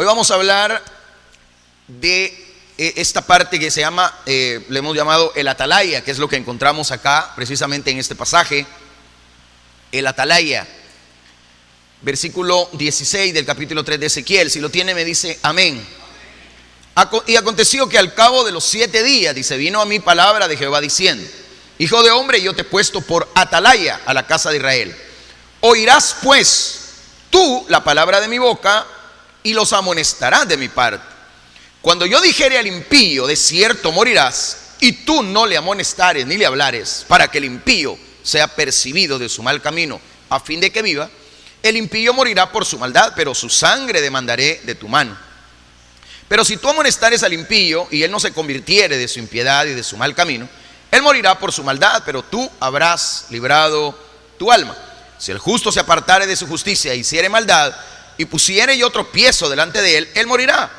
Hoy vamos a hablar de esta parte que se llama, le hemos llamado el atalaya, que es lo que encontramos acá precisamente en este pasaje. El atalaya, versículo 16 del capítulo 3 de Ezequiel. Si lo tiene me dice amén. Y aconteció que al cabo de los 7 días, dice, vino a mí palabra de Jehová diciendo: Hijo de hombre, yo te he puesto por atalaya a la casa de Israel. Oirás pues tú la palabra de mi boca y los amonestarás de mi parte. Cuando yo dijere al impío, de cierto morirás, y tú no le amonestares ni le hablares, para que el impío sea percibido de su mal camino, a fin de que viva, el impío morirá por su maldad, pero su sangre demandaré de tu mano. Pero si tú amonestares al impío y él no se convirtiere de su impiedad y de su mal camino, él morirá por su maldad, pero tú habrás librado tu alma. Si el justo se apartare de su justicia e hiciere maldad, y pusiere yo tropiezo delante de él, él morirá,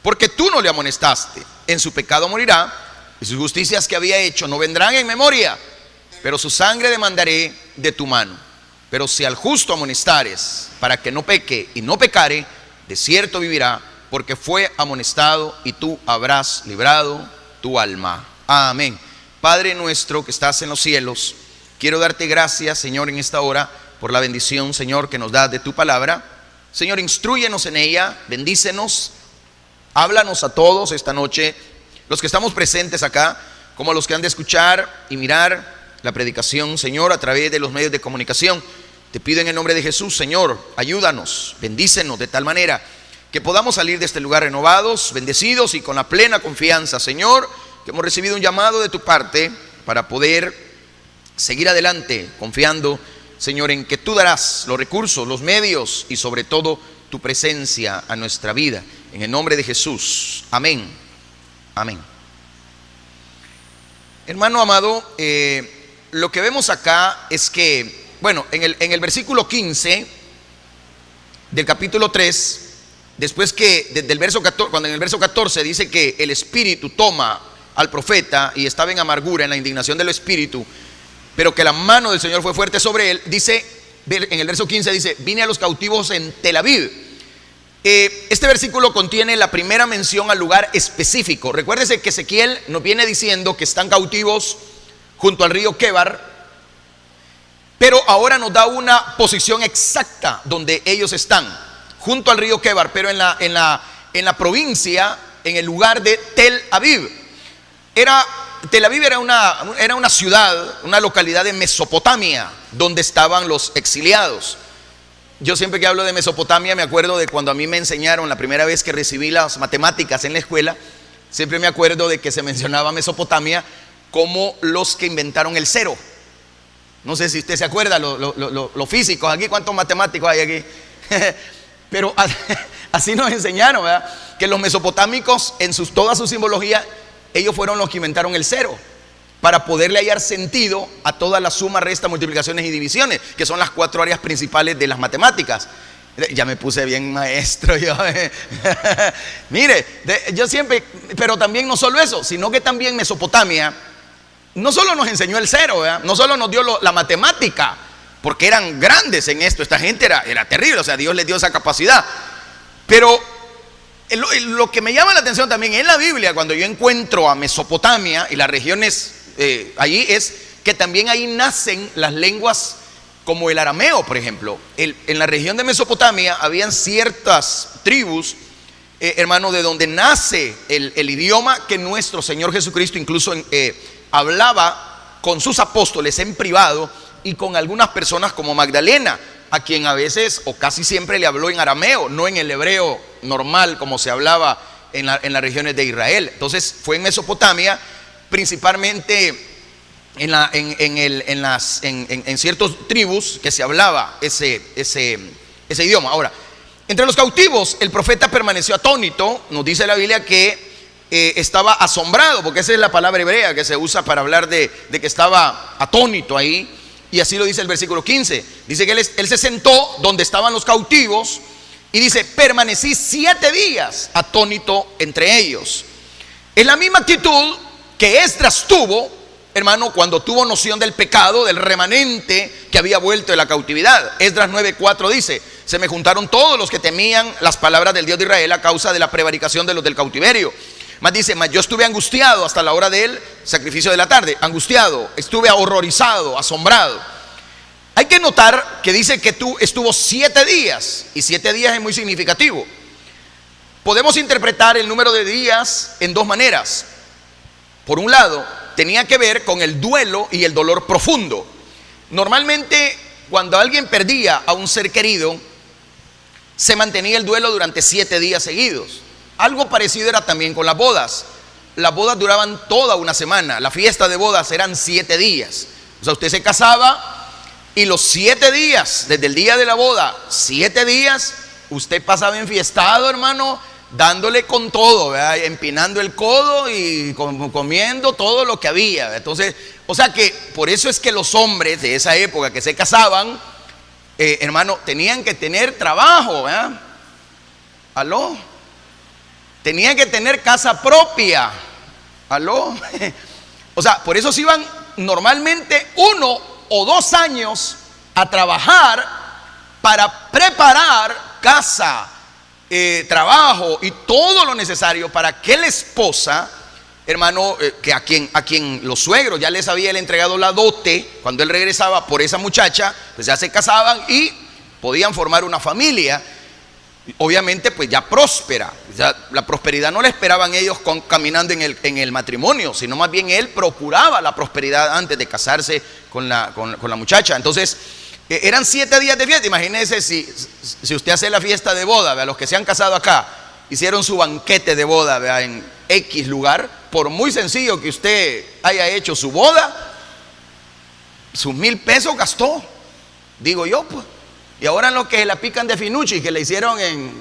porque tú no le amonestaste. En su pecado morirá, y sus justicias que había hecho no vendrán en memoria, pero su sangre demandaré de tu mano. Pero si al justo amonestares, para que no peque y no pecare, de cierto vivirá, porque fue amonestado, y tú habrás librado tu alma. Amén. Padre nuestro que estás en los cielos, quiero darte gracias, Señor, en esta hora, por la bendición, Señor, que nos das de tu palabra. Señor, instrúyenos en ella, bendícenos, háblanos a todos esta noche, los que estamos presentes acá, como los que han de escuchar y mirar la predicación, Señor, a través de los medios de comunicación. Te pido en el nombre de Jesús, Señor, ayúdanos, bendícenos de tal manera que podamos salir de este lugar renovados, bendecidos y con la plena confianza, Señor, que hemos recibido un llamado de tu parte para poder seguir adelante, confiando, Señor, en que tú darás los recursos, los medios y sobre todo tu presencia a nuestra vida. En el nombre de Jesús, amén, amén. Hermano amado, lo que vemos acá es que, bueno, en el versículo 15 del capítulo 3, después que desde el verso 14, cuando en el verso 14 dice que el espíritu toma al profeta y estaba en amargura, en la indignación del espíritu, pero que la mano del Señor fue fuerte sobre él, dice, en el verso 15 dice: vine a los cautivos en Tel Aviv. Este versículo contiene la primera mención al lugar específico. Recuérdese que Ezequiel nos viene diciendo que están cautivos junto al río Quebar, pero ahora nos da una posición exacta donde ellos están, junto al río Quebar, pero en la provincia, en el lugar de Tel Aviv. Tel Aviv era una ciudad, una localidad de Mesopotamia, donde estaban los exiliados. Yo siempre que hablo de Mesopotamia me acuerdo de cuando a mí me enseñaron la primera vez que recibí las matemáticas en la escuela. Siempre me acuerdo de que se mencionaba Mesopotamia como los que inventaron el cero. No sé si usted se acuerda, los físicos aquí, ¿cuántos matemáticos hay aquí? Pero así nos enseñaron, ¿verdad? Que los mesopotámicos, en toda su simbología, ellos fueron los que inventaron el cero, para poderle hallar sentido a todas las sumas, restas, multiplicaciones y divisiones, que son las 4 áreas principales de las matemáticas. Ya me puse bien maestro yo. Mire, yo siempre, pero también no solo eso, sino que también Mesopotamia no solo nos enseñó el cero, ¿verdad? No solo nos dio la matemática, porque eran grandes en esto. Esta gente era terrible, o sea, Dios les dio esa capacidad. Pero lo que me llama la atención también en la Biblia, cuando yo encuentro a Mesopotamia y las regiones allí, es que también ahí nacen las lenguas como el arameo, por ejemplo. En la región de Mesopotamia habían ciertas tribus, hermano, de donde nace el idioma que nuestro Señor Jesucristo incluso hablaba con sus apóstoles en privado y con algunas personas como Magdalena, a quien a veces o casi siempre le habló en arameo, no en el hebreo normal como se hablaba en las regiones de Israel. Entonces fue en Mesopotamia, principalmente en ciertas tribus que se hablaba ese idioma. Ahora, entre los cautivos el profeta permaneció atónito. Nos dice la Biblia que estaba asombrado, porque esa es la palabra hebrea que se usa para hablar de que estaba atónito ahí. Y así lo dice el versículo 15. Dice que él se sentó donde estaban los cautivos y dice: permanecí 7 días atónito entre ellos. Es la misma actitud que Esdras tuvo hermano, cuando tuvo noción del pecado, del remanente que había vuelto de la cautividad. Esdras 9:4 dice: se me juntaron todos los que temían las palabras del Dios de Israel a causa de la prevaricación de los del cautiverio. Más dice: mas yo estuve angustiado hasta la hora del sacrificio de la tarde. Angustiado, estuve horrorizado, asombrado. Hay que notar que dice que estuvo 7 días, y 7 días es muy significativo. Podemos interpretar el número de días en dos maneras. Por un lado, tenía que ver con el duelo y el dolor profundo. Normalmente, cuando alguien perdía a un ser querido, se mantenía el duelo durante 7 días seguidos. Algo parecido era también con las bodas. Las bodas duraban toda una semana. La fiesta de bodas eran 7 días. O sea, usted se casaba y los 7 días, desde el día de la boda, 7 días, usted pasaba enfiestado, hermano, dándole con todo, ¿verdad? Empinando el codo y comiendo todo lo que había, ¿verdad? Entonces, o sea que por eso es que los hombres de esa época que se casaban, hermano, tenían que tener trabajo, ¿verdad? ¿Aló? Tenían que tener casa propia. ¿Aló? O sea, por eso se iban normalmente 1 o 2 años a trabajar para preparar casa, trabajo y todo lo necesario para que la esposa, hermano, que a quien los suegros ya les había entregado la dote, cuando él regresaba por esa muchacha, pues ya se casaban y podían formar una familia, obviamente pues ya próspera. Ya la prosperidad no la esperaban ellos caminando en el matrimonio, sino más bien él procuraba la prosperidad antes de casarse con la muchacha. Entonces eran 7 días de fiesta. Imagínense si usted hace la fiesta de boda, ¿vea? Los que se han casado acá hicieron su banquete de boda, ¿vea? En X lugar. Por muy sencillo que usted haya hecho su boda, sus 1,000 pesos gastó, digo yo, pues. Y ahora en lo que la pican de Finucci, que le hicieron en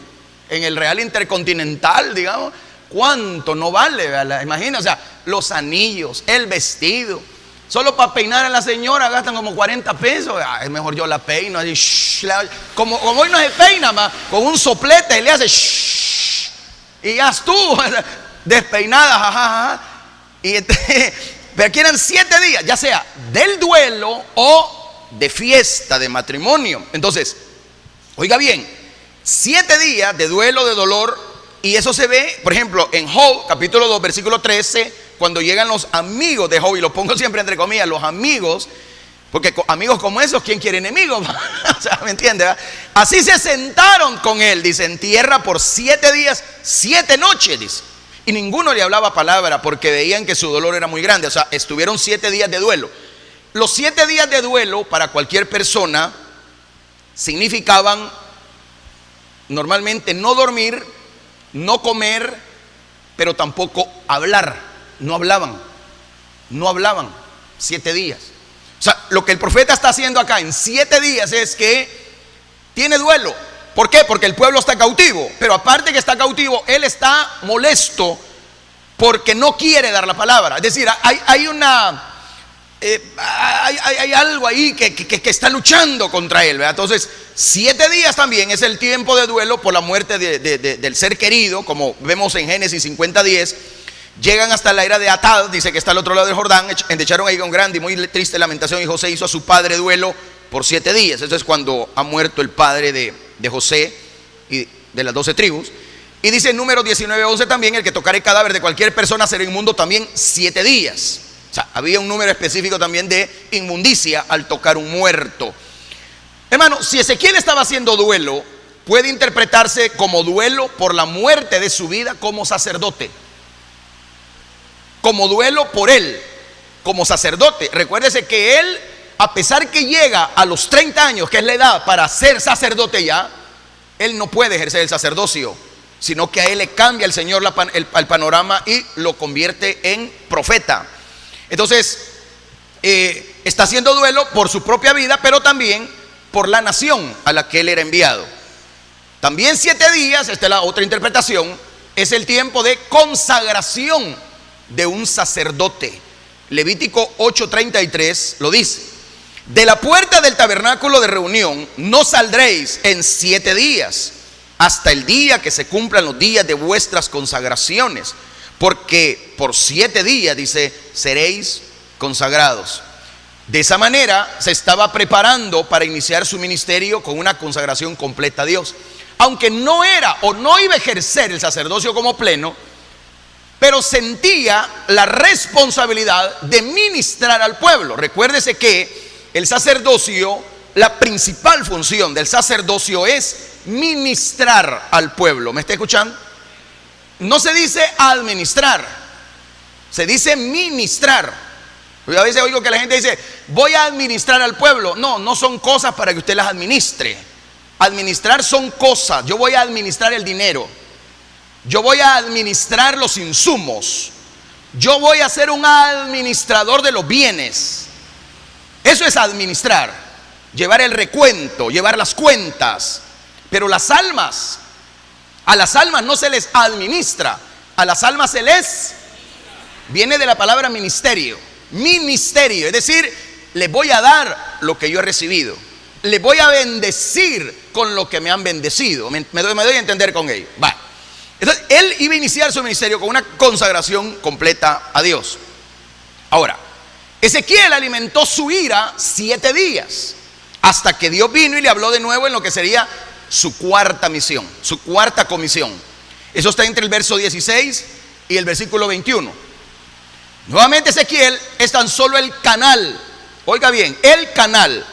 el Real Intercontinental, digamos, ¿cuánto no vale? Imagina, o sea, los anillos, el vestido. Solo para peinar a la señora gastan como 40 pesos. Es mejor yo la peino así, como hoy no se peina más, con un soplete le hace y ya estuvo despeinada, jajaja. Y pero aquí eran 7 días, ya sea del duelo o de fiesta, de matrimonio. Entonces, oiga bien, 7 días de duelo, de dolor. Y eso se ve, por ejemplo, en Job, capítulo 2, versículo 13, cuando llegan los amigos de Job, y lo pongo siempre entre comillas, los amigos, porque amigos como esos, ¿quién quiere enemigos? O sea, ¿me entiende? ¿Verdad? Así se sentaron con él, dice, en tierra por 7 días, 7 noches, dice. Y ninguno le hablaba palabra porque veían que su dolor era muy grande. O sea, estuvieron 7 días de duelo. Los 7 días de duelo para cualquier persona significaban normalmente no dormir, no comer, pero tampoco hablar. No hablaban 7 días. O sea, lo que el profeta está haciendo acá en 7 días es que tiene duelo. ¿Por qué? Porque el pueblo está cautivo. Pero aparte que está cautivo, él está molesto porque no quiere dar la palabra. Es decir, hay algo ahí que está luchando contra él, ¿verdad? Entonces 7 días también es el tiempo de duelo por la muerte del ser querido, como vemos en Génesis 50:10. Llegan hasta la era de Atad, dice que está al otro lado del Jordán, echaron ahí con grande y muy triste lamentación, y José hizo a su padre duelo por 7 días. Eso es cuando ha muerto el padre de José y de las 12 tribus. Y dice en Números 19:11 también: el que tocare el cadáver de cualquier persona será inmundo también 7 días. O sea, había un número específico también de inmundicia al tocar un muerto. Hermano, si Ezequiel estaba haciendo duelo, puede interpretarse como duelo por la muerte de su vida como sacerdote, como duelo por él como sacerdote. Recuérdese que él, a pesar que llega a los 30 años, que es la edad para ser sacerdote ya, él no puede ejercer el sacerdocio, sino que a él le cambia el Señor el panorama y lo convierte en profeta. Entonces, está haciendo duelo por su propia vida, pero también por la nación a la que él era enviado. También 7 días, esta es la otra interpretación, es el tiempo de consagración de un sacerdote. Levítico 8:33 lo dice: de la puerta del tabernáculo de reunión no saldréis en 7 días, hasta el día que se cumplan los días de vuestras consagraciones, porque por 7 días, dice, seréis consagrados. De esa manera se estaba preparando para iniciar su ministerio con una consagración completa a Dios. Aunque no era o no iba a ejercer el sacerdocio como pleno, pero sentía la responsabilidad de ministrar al pueblo. Recuérdese que el sacerdocio, la principal función del sacerdocio es ministrar al pueblo. ¿Me está escuchando? No se dice administrar, se dice ministrar. Yo a veces oigo que la gente dice, voy a administrar al pueblo. No, no son cosas para que usted las administre. Administrar son cosas. Yo voy a administrar el dinero. Yo voy a administrar los insumos. Yo voy a ser un administrador de los bienes. Eso es administrar. Llevar el recuento, llevar las cuentas. Pero las almas, a las almas no se les administra. A las almas se les, viene de la palabra ministerio. Ministerio, es decir, les voy a dar lo que yo he recibido. Les voy a bendecir con lo que me han bendecido. Me doy a entender con ello. Va. Entonces, él iba a iniciar su ministerio con una consagración completa a Dios. Ahora, Ezequiel alimentó su ira 7 días, hasta que Dios vino y le habló de nuevo en lo que sería su cuarta misión, su cuarta comisión. Eso está entre el verso 16 y el versículo 21. Nuevamente Ezequiel es tan solo el canal, oiga bien, el canal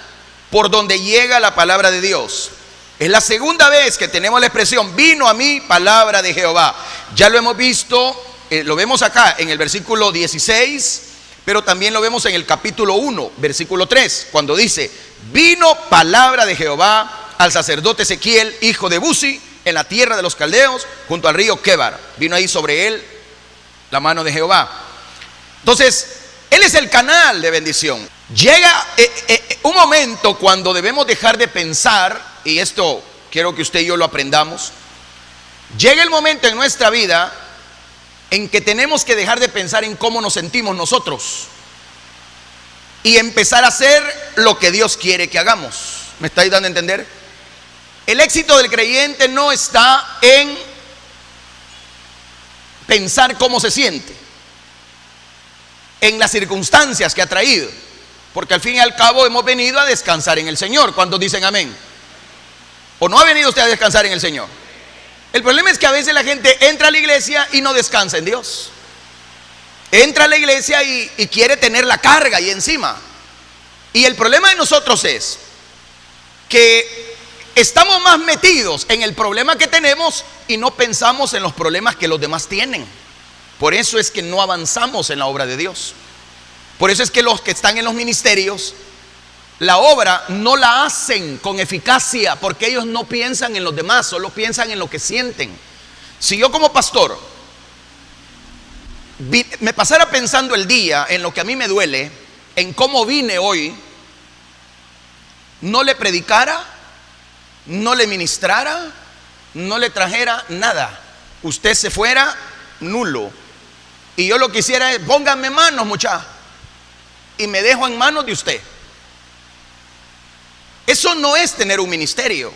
por donde llega la palabra de Dios. Es la segunda vez que tenemos la expresión, vino a mí palabra de Jehová. Ya lo hemos visto, lo vemos acá en el versículo 16, pero también lo vemos en el capítulo 1, versículo 3, cuando dice, vino palabra de Jehová al sacerdote Ezequiel, hijo de Buzi, en la tierra de los caldeos, junto al río Quebar. Vino ahí sobre él la mano de Jehová. Entonces, él es el canal de bendición. Llega un momento cuando debemos dejar de pensar, y esto quiero que usted y yo lo aprendamos. Llega el momento en nuestra vida en que tenemos que dejar de pensar en cómo nos sentimos nosotros y empezar a hacer lo que Dios quiere que hagamos. ¿Me estáis dando a entender? El éxito del creyente no está en pensar cómo se siente, en las circunstancias que ha traído, porque al fin y al cabo hemos venido a descansar en el Señor. ¿Cuántos dicen amén? ¿O no ha venido usted a descansar en el Señor? El problema es que a veces la gente entra a la iglesia y no descansa en Dios. Entra a la iglesia y quiere tener la carga ahí encima. Y el problema de nosotros es que estamos más metidos en el problema que tenemos y no pensamos en los problemas que los demás tienen. Por eso es que no avanzamos en la obra de Dios. Por eso es que los que están en los ministerios, la obra no la hacen con eficacia, porque ellos no piensan en los demás, solo piensan en lo que sienten. Si yo como pastor me pasara pensando el día en lo que a mí me duele, en cómo vine hoy, no le predicara, no le ministrara, no le trajera nada, usted se fuera nulo. Y yo lo que quisiera es, pónganme manos, muchachos, y me dejo en manos de usted. Eso no es tener un ministerio,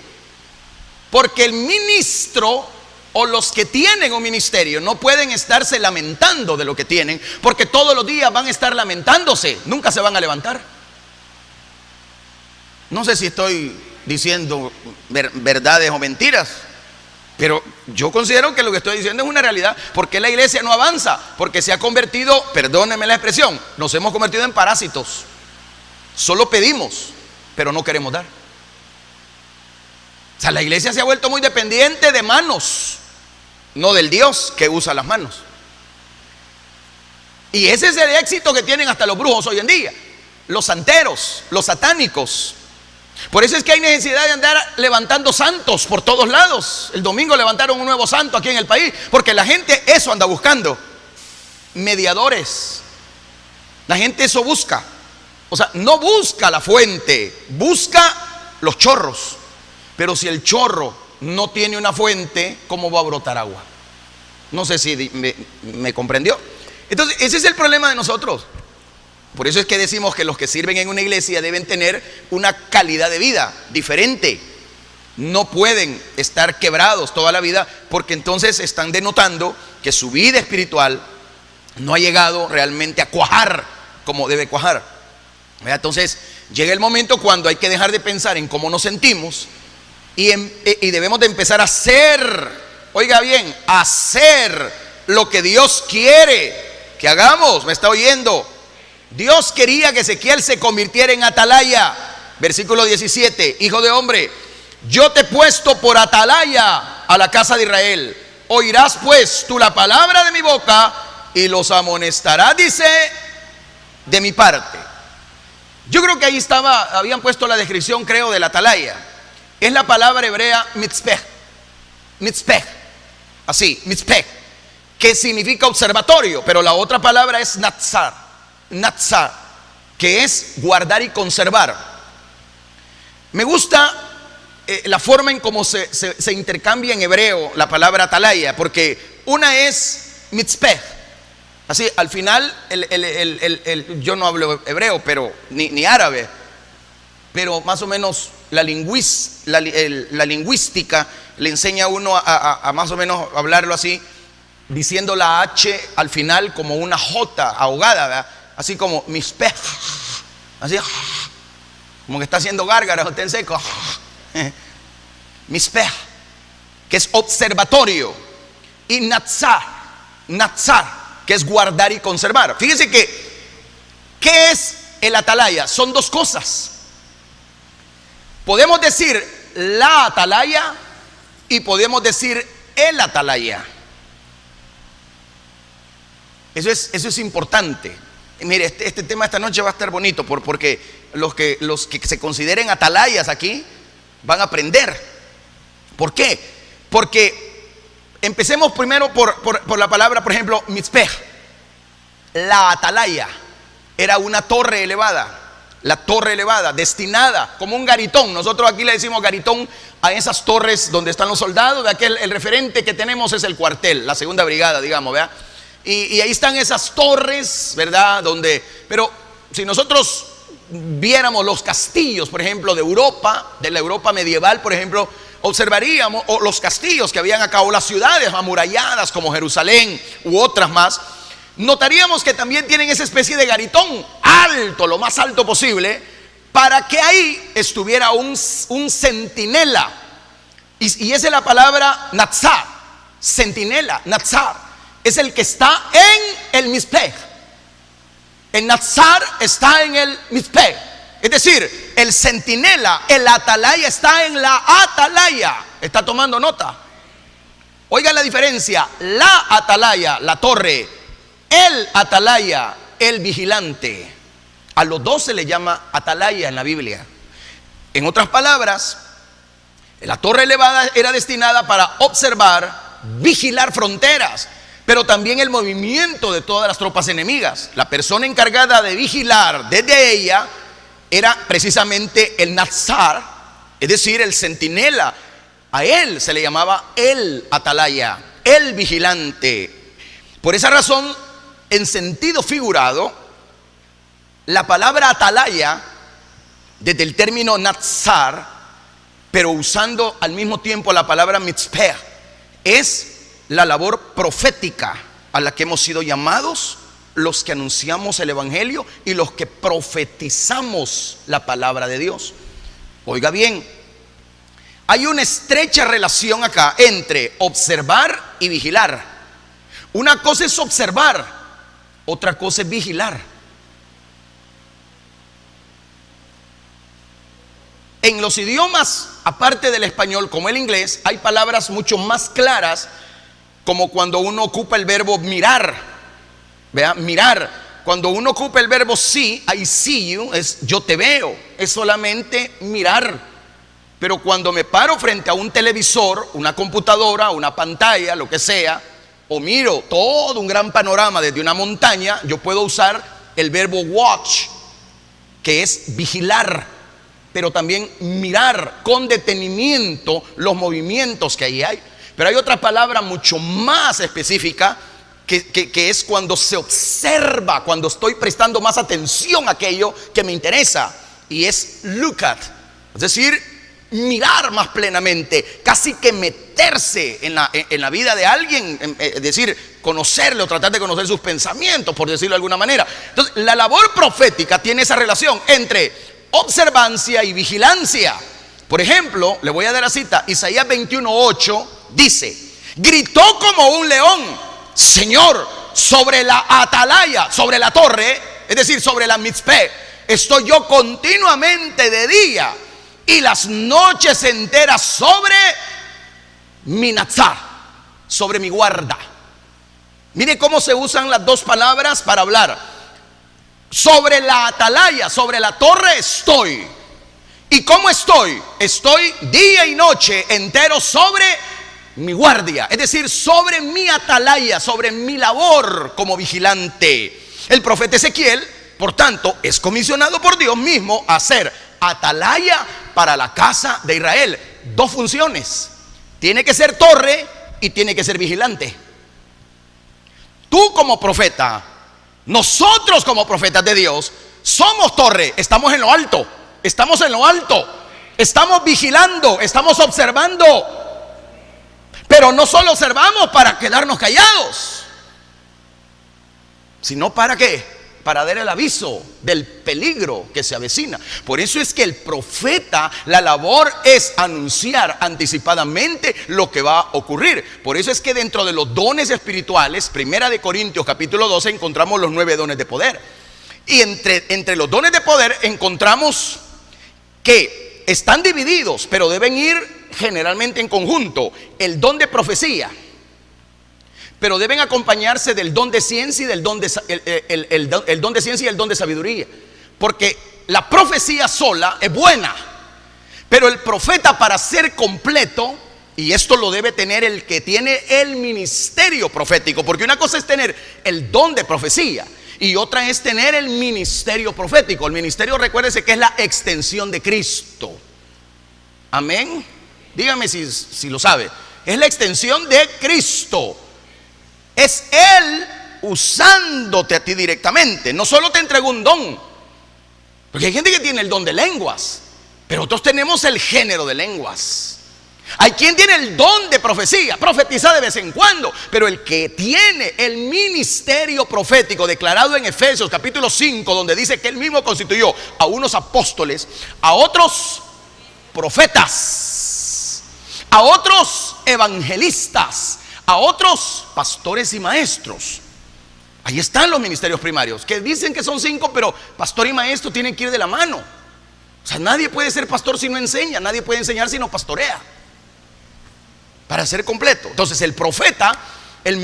porque el ministro o los que tienen un ministerio no pueden estarse lamentando de lo que tienen, porque todos los días van a estar lamentándose, nunca se van a levantar. No sé si estoy diciendo verdades o mentiras, pero yo considero que lo que estoy diciendo es una realidad. Porque la iglesia no avanza, porque se ha convertido, perdónenme la expresión, nos hemos convertido en parásitos. Solo pedimos, pero no queremos dar. O sea, la iglesia se ha vuelto muy dependiente de manos, no del Dios que usa las manos. Y ese es el éxito que tienen hasta los brujos hoy en día, los santeros, los satánicos. Por eso es que hay necesidad de andar levantando santos por todos lados. El domingo levantaron un nuevo santo aquí en el país, porque la gente eso anda buscando, mediadores. La gente eso busca. O sea, no busca la fuente, busca los chorros. Pero si el chorro no tiene una fuente, ¿cómo va a brotar agua? No sé si me comprendió. Entonces, ese es el problema de nosotros. Por eso es que decimos que los que sirven en una iglesia deben tener una calidad de vida diferente. No pueden estar quebrados toda la vida, porque entonces están denotando que su vida espiritual no ha llegado realmente a cuajar como debe cuajar. Entonces llega el momento cuando hay que dejar de pensar en cómo nos sentimos y debemos de empezar a hacer, oiga bien, hacer lo que Dios quiere que hagamos. ¿Me está oyendo? Dios quería que Ezequiel se convirtiera en atalaya. Versículo 17: hijo de hombre, yo te he puesto por atalaya a la casa de Israel. Oirás pues tú la palabra de mi boca y los amonestarás, dice, de mi parte. Yo creo que ahí habían puesto la descripción, creo, de la atalaya. Es la palabra hebrea mitzpeh. Mitzpeh, así, mitzpeh, que significa observatorio, pero la otra palabra es natzar. Natzar, que es guardar y conservar. Me gusta la forma en cómo se intercambia en hebreo la palabra atalaya, porque una es mitzpeh. Así, al final, yo no hablo hebreo, pero ni árabe, pero más o menos la lingüística le enseña a uno a más o menos hablarlo así, diciendo la H al final como una J ahogada, ¿verdad? Así como mitzpeh, así, como que está haciendo gárgaras, está en seco. Mitzpeh, que es observatorio, y natzar, que es guardar y conservar. Fíjense que, ¿qué es el atalaya? Son dos cosas. Podemos decir la atalaya y podemos decir el atalaya. Eso es importante. Mire, este tema esta noche va a estar bonito porque los que se consideren atalayas aquí van a aprender. ¿Por qué? Porque empecemos primero por la palabra, por ejemplo, mitzpeh. La atalaya era una torre elevada. La torre elevada, destinada como un garitón. Nosotros aquí le decimos garitón a esas torres donde están los soldados. De aquel, el referente que tenemos es el cuartel, la segunda brigada, digamos, ¿verdad? Y ahí están esas torres, ¿verdad? Pero si nosotros viéramos los castillos, por ejemplo, de la Europa medieval, por ejemplo, observaríamos los castillos que habían acá, o las ciudades amuralladas como Jerusalén u otras más. Notaríamos que también tienen esa especie de garitón alto, lo más alto posible, para que ahí estuviera un centinela. Y esa es la palabra natzar, centinela, natzar. Es el que está en el mitzpeh. El natzar está en el mitzpeh. Es decir, el centinela, el atalaya está en la atalaya. ¿Está tomando nota? Oigan la diferencia. La atalaya, la torre. El atalaya, el vigilante. A los dos se le llama atalaya en la Biblia. En otras palabras, la torre elevada era destinada para observar, vigilar fronteras, pero también el movimiento de todas las tropas enemigas. La persona encargada de vigilar desde ella era precisamente el natzar, es decir, el centinela. A él se le llamaba el atalaya, el vigilante. Por esa razón, en sentido figurado, la palabra atalaya, desde el término natzar, pero usando al mismo tiempo la palabra mitzpeh, es la labor profética a la que hemos sido llamados los que anunciamos el evangelio y los que profetizamos la palabra de Dios. Oiga bien, hay una estrecha relación acá entre observar y vigilar. Una cosa es observar, otra cosa es vigilar. En los idiomas, aparte del español, como el inglés, hay palabras mucho más claras, como cuando uno ocupa el verbo mirar. Vea, mirar. Cuando uno ocupa el verbo see, I see you, es yo te veo, es solamente mirar. Pero cuando me paro frente a un televisor, una computadora, una pantalla, lo que sea, o miro todo un gran panorama desde una montaña, yo puedo usar el verbo watch, que es vigilar, pero también mirar con detenimiento los movimientos que ahí hay. Pero hay otra palabra mucho más específica que es cuando se observa, cuando estoy prestando más atención a aquello que me interesa, y es look at, es decir, mirar más plenamente, casi que meterse en la vida de alguien, es decir, conocerle o tratar de conocer sus pensamientos, por decirlo de alguna manera. Entonces, la labor profética tiene esa relación entre observancia y vigilancia. Por ejemplo, le voy a dar la cita, Isaías 21:8 dice: gritó como un león, Señor, sobre la atalaya, sobre la torre, es decir, sobre la mitzpeh, estoy yo continuamente de día y las noches enteras sobre mi natzar, sobre mi guarda. Mire cómo se usan las dos palabras para hablar. Sobre la atalaya, sobre la torre estoy. ¿Y cómo estoy? Estoy día y noche entero sobre mi guardia, es decir, sobre mi atalaya, sobre mi labor como vigilante. El profeta Ezequiel, por tanto, es comisionado por Dios mismo a ser atalaya para la casa de Israel. Dos funciones: tiene que ser torre y tiene que ser vigilante. Tú como profeta, nosotros como profetas de Dios, somos torre, estamos en lo alto, estamos en lo alto, estamos vigilando, estamos observando. Pero no solo observamos para quedarnos callados, sino para ¿qué? Para dar el aviso del peligro que se avecina. Por eso es que el profeta, la labor es anunciar anticipadamente lo que va a ocurrir. Por eso es que dentro de los dones espirituales, 1 Corintios capítulo 12, encontramos los 9 dones de poder. Y entre los dones de poder encontramos que están divididos, pero deben ir generalmente en conjunto. El don de profecía, pero deben acompañarse del don de ciencia y del don de el don de ciencia y el don de sabiduría. Porque la profecía sola es buena, pero el profeta, para ser completo, y esto lo debe tener el que tiene el ministerio profético, porque una cosa es tener el don de profecía y otra es tener el ministerio profético. El ministerio, recuérdese que es la extensión de Cristo. Amén. Dígame si lo sabe. Es la extensión de Cristo. Es Él usándote a ti directamente. No solo te entregó un don, porque hay gente que tiene el don de lenguas, pero otros tenemos el género de lenguas. Hay quien tiene el don de profecía, profetiza de vez en cuando, pero el que tiene el ministerio profético declarado en Efesios capítulo 5, donde dice que Él mismo constituyó a unos apóstoles, a otros profetas, a otros evangelistas, a otros pastores y maestros. Ahí están los ministerios primarios, que dicen que son 5, pero pastor y maestro tienen que ir de la mano. O sea, nadie puede ser pastor si no enseña, nadie puede enseñar si no pastorea, para ser completo. Entonces el profeta, el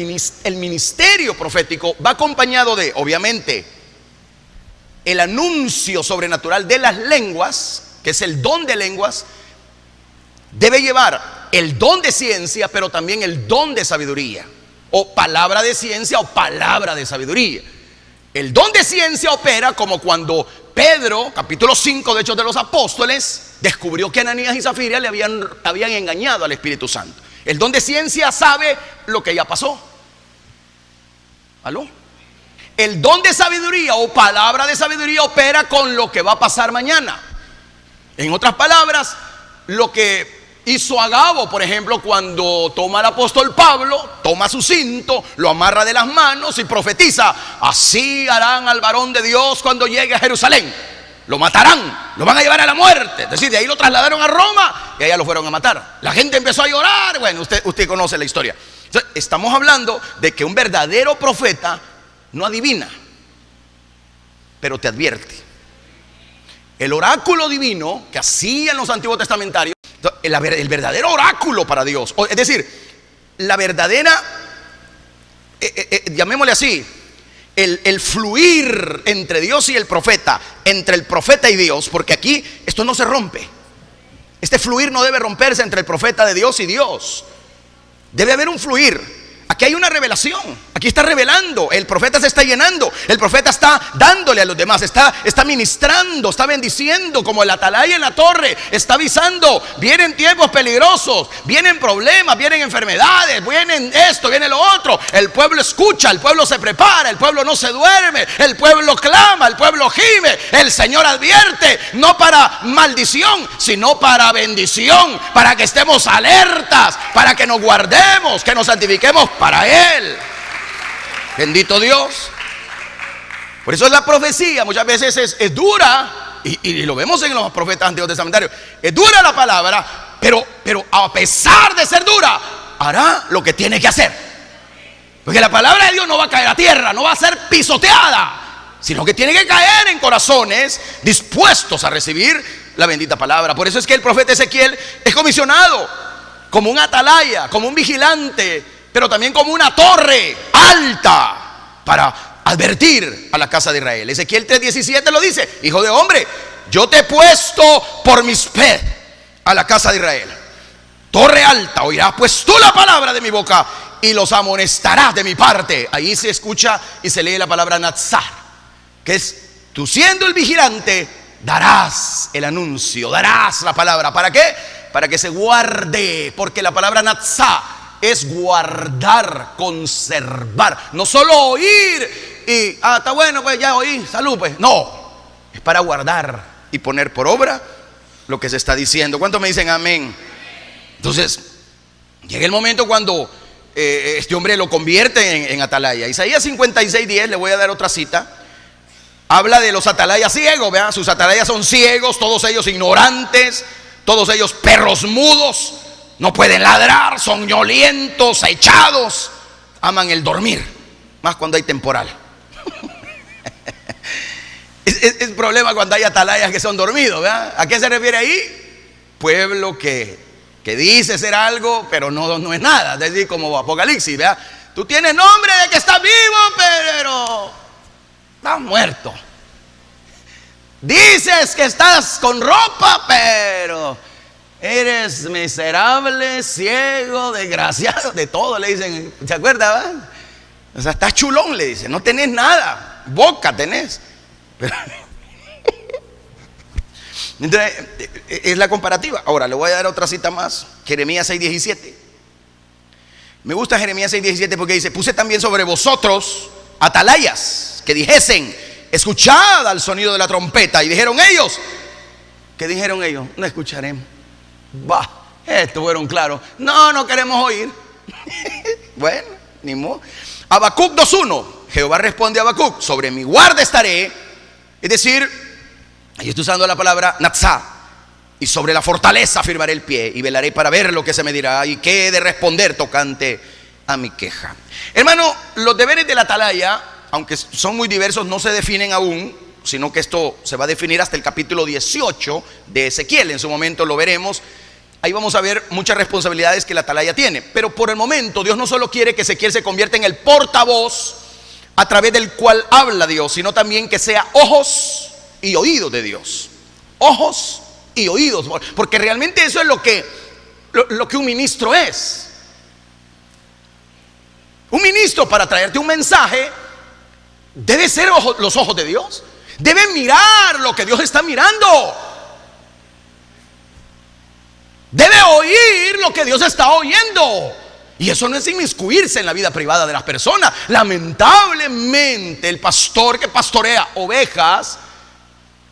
ministerio profético va acompañado de, obviamente, el anuncio sobrenatural de las lenguas, que es el don de lenguas. Debe llevar el don de ciencia, pero también el don de sabiduría, o palabra de ciencia o palabra de sabiduría. El don de ciencia opera como cuando Pedro, capítulo 5 de Hechos de los Apóstoles, descubrió que Ananías y Zafira le habían engañado al Espíritu Santo. El don de ciencia sabe lo que ya pasó. ¿Aló? El don de sabiduría o palabra de sabiduría opera con lo que va a pasar mañana. En otras palabras, lo que hizo Agabo, por ejemplo, cuando toma al apóstol Pablo, toma su cinto, lo amarra de las manos y profetiza: así harán al varón de Dios cuando llegue a Jerusalén. Lo matarán, lo van a llevar a la muerte. Es decir, de ahí lo trasladaron a Roma y allá lo fueron a matar. La gente empezó a llorar. Bueno, usted conoce la historia. Entonces, estamos hablando de que un verdadero profeta no adivina, pero te advierte. El oráculo divino que hacían los antiguos testamentarios, el verdadero oráculo para Dios, es decir, la verdadera, llamémosle así, el fluir entre Dios y el profeta, entre el profeta y Dios, porque aquí esto no se rompe. Este fluir no debe romperse entre el profeta de Dios y Dios. Debe haber un fluir. Aquí hay una revelación, aquí está revelando, el profeta se está llenando, el profeta está dándole a los demás, está ministrando, está bendiciendo, como el atalaya en la torre, está avisando: vienen tiempos peligrosos, vienen problemas, vienen enfermedades, vienen esto, viene lo otro. El pueblo escucha, el pueblo se prepara, el pueblo no se duerme, el pueblo clama, el pueblo gime, el Señor advierte, no para maldición, sino para bendición, para que estemos alertas, para que nos guardemos, que nos santifiquemos para Él. Bendito Dios. Por eso la profecía muchas veces es dura, y lo vemos en los profetas antiguos testamentarios. Es dura la palabra, pero a pesar de ser dura, hará lo que tiene que hacer. Porque la palabra de Dios no va a caer a tierra, no va a ser pisoteada, sino que tiene que caer en corazones dispuestos a recibir la bendita palabra. Por eso es que el profeta Ezequiel es comisionado como un atalaya, como un vigilante, pero también como una torre alta para advertir a la casa de Israel. Ezequiel 3:17 lo dice: hijo de hombre, yo te he puesto por mis pies a la casa de Israel. Torre alta, oirás pues tú la palabra de mi boca y los amonestarás de mi parte. Ahí se escucha y se lee la palabra natsar, que es: tú siendo el vigilante darás el anuncio, darás la palabra. ¿Para qué? Para que se guarde, porque la palabra natsar es guardar, conservar. No solo oír y está bueno, pues ya oí, salud, pues. No, es para guardar y poner por obra lo que se está diciendo. ¿Cuántos me dicen amén? Entonces llega el momento cuando este hombre lo convierte en atalaya. Isaías 56:10, le voy a dar otra cita. Habla de los atalayas ciegos, vean, sus atalayas son ciegos, todos ellos ignorantes, todos ellos perros mudos. No pueden ladrar, son ñolientos, echados, aman el dormir, más cuando hay temporal. Es problema cuando hay atalayas que son dormidos, ¿verdad? ¿A qué se refiere ahí? Pueblo que dice ser algo, pero no es nada. Es decir, como Apocalipsis, ¿verdad? Tú tienes nombre de que estás vivo, pero estás muerto. Dices que estás con ropa, pero eres miserable, ciego, desgraciado, de todo le dicen. ¿Se acuerda, verdad? O sea, estás chulón, le dicen, no tenés nada, boca tenés. Pero entonces, es la comparativa. Ahora le voy a dar otra cita más, Jeremías 6:17. Me gusta Jeremías 6:17 porque dice: puse también sobre vosotros atalayas que dijesen: escuchad al sonido de la trompeta. Y dijeron ellos, ¿qué dijeron ellos? No escucharemos. Bah, estos fueron claros. No queremos oír. Bueno, ni modo. Habacuc 2:1. Jehová responde a Habacuc: sobre mi guarda estaré. Es decir, ahí estoy usando la palabra natsá. Y sobre la fortaleza firmaré el pie y velaré para ver lo que se me dirá y qué he de responder tocante a mi queja. Hermano, los deberes de la atalaya, aunque son muy diversos, no se definen aún, sino que esto se va a definir hasta el capítulo 18 de Ezequiel. En su momento lo veremos. Ahí vamos a ver muchas responsabilidades que la atalaya tiene. Pero por el momento Dios no solo quiere que Ezequiel se convierta en el portavoz a través del cual habla Dios, sino también que sea ojos y oídos de Dios. Ojos y oídos, porque realmente eso es lo que un ministro es. Un ministro, para traerte un mensaje, debe ser los ojos de Dios. Debe mirar lo que Dios está mirando. Debe oír lo que Dios está oyendo. Y eso no es inmiscuirse en la vida privada de las personas. Lamentablemente, el pastor que pastorea ovejas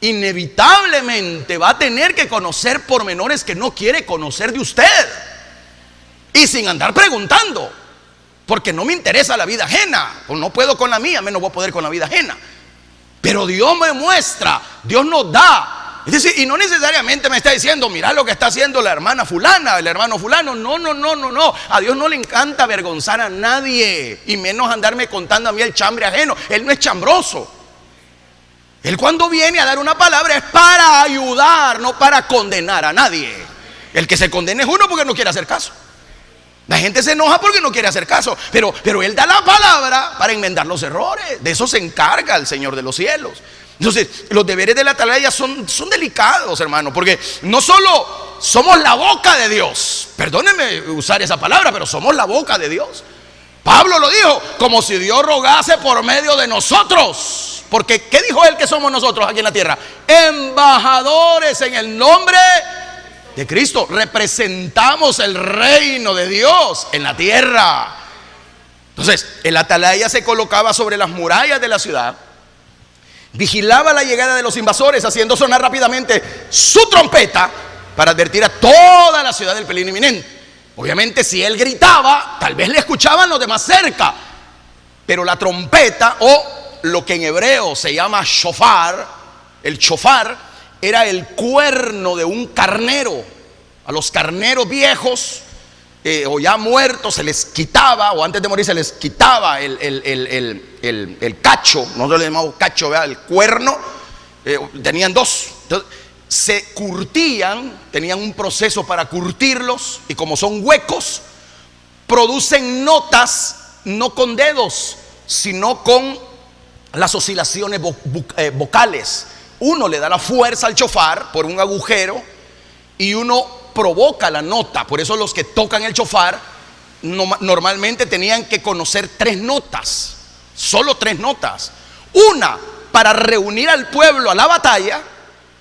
inevitablemente va a tener que conocer pormenores que no quiere conocer de usted. Y sin andar preguntando, porque no me interesa la vida ajena. Pues no puedo con la mía, menos voy a poder con la vida ajena. Pero Dios me muestra, Dios nos da. Es decir, y no necesariamente me está diciendo: mira lo que está haciendo la hermana fulana, el hermano fulano. No. A Dios no le encanta avergonzar a nadie, y menos andarme contando a mí el chambre ajeno. Él no es chambroso. Él, cuando viene a dar una palabra, es para ayudar, no para condenar a nadie. El que se condena es uno porque no quiere hacer caso. La gente se enoja porque no quiere hacer caso, pero Él da la palabra para enmendar los errores. De eso se encarga el Señor de los cielos. Entonces, los deberes de la atalaya son delicados, hermano, porque no solo somos la boca de Dios. Perdónenme usar esa palabra, pero somos la boca de Dios. Pablo lo dijo, como si Dios rogase por medio de nosotros. Porque ¿qué dijo él que somos nosotros aquí en la tierra? Embajadores en el nombre de Cristo. Representamos el reino de Dios en la tierra. Entonces, el atalaya se colocaba sobre las murallas de la ciudad, vigilaba la llegada de los invasores, haciendo sonar rápidamente su trompeta para advertir a toda la ciudad del peligro inminente. Obviamente, si él gritaba, tal vez le escuchaban los demás cerca, Pero la trompeta, o lo que en hebreo se llama shofar, el shofar era el cuerno de un carnero. A los carneros viejos o ya muertos se les quitaba, o antes de morir se les quitaba el cacho. Nosotros le llamamos cacho, ¿verdad? El cuerno. Tenían dos. Entonces, se curtían, tenían un proceso para curtirlos, y como son huecos, producen notas no con dedos, sino con las oscilaciones vocales. Uno le da la fuerza al shofar por un agujero y uno provoca la nota. Por eso los que tocan el shofar normalmente tenían que conocer 3 notas, solo 3 notas. Una para reunir al pueblo a la batalla,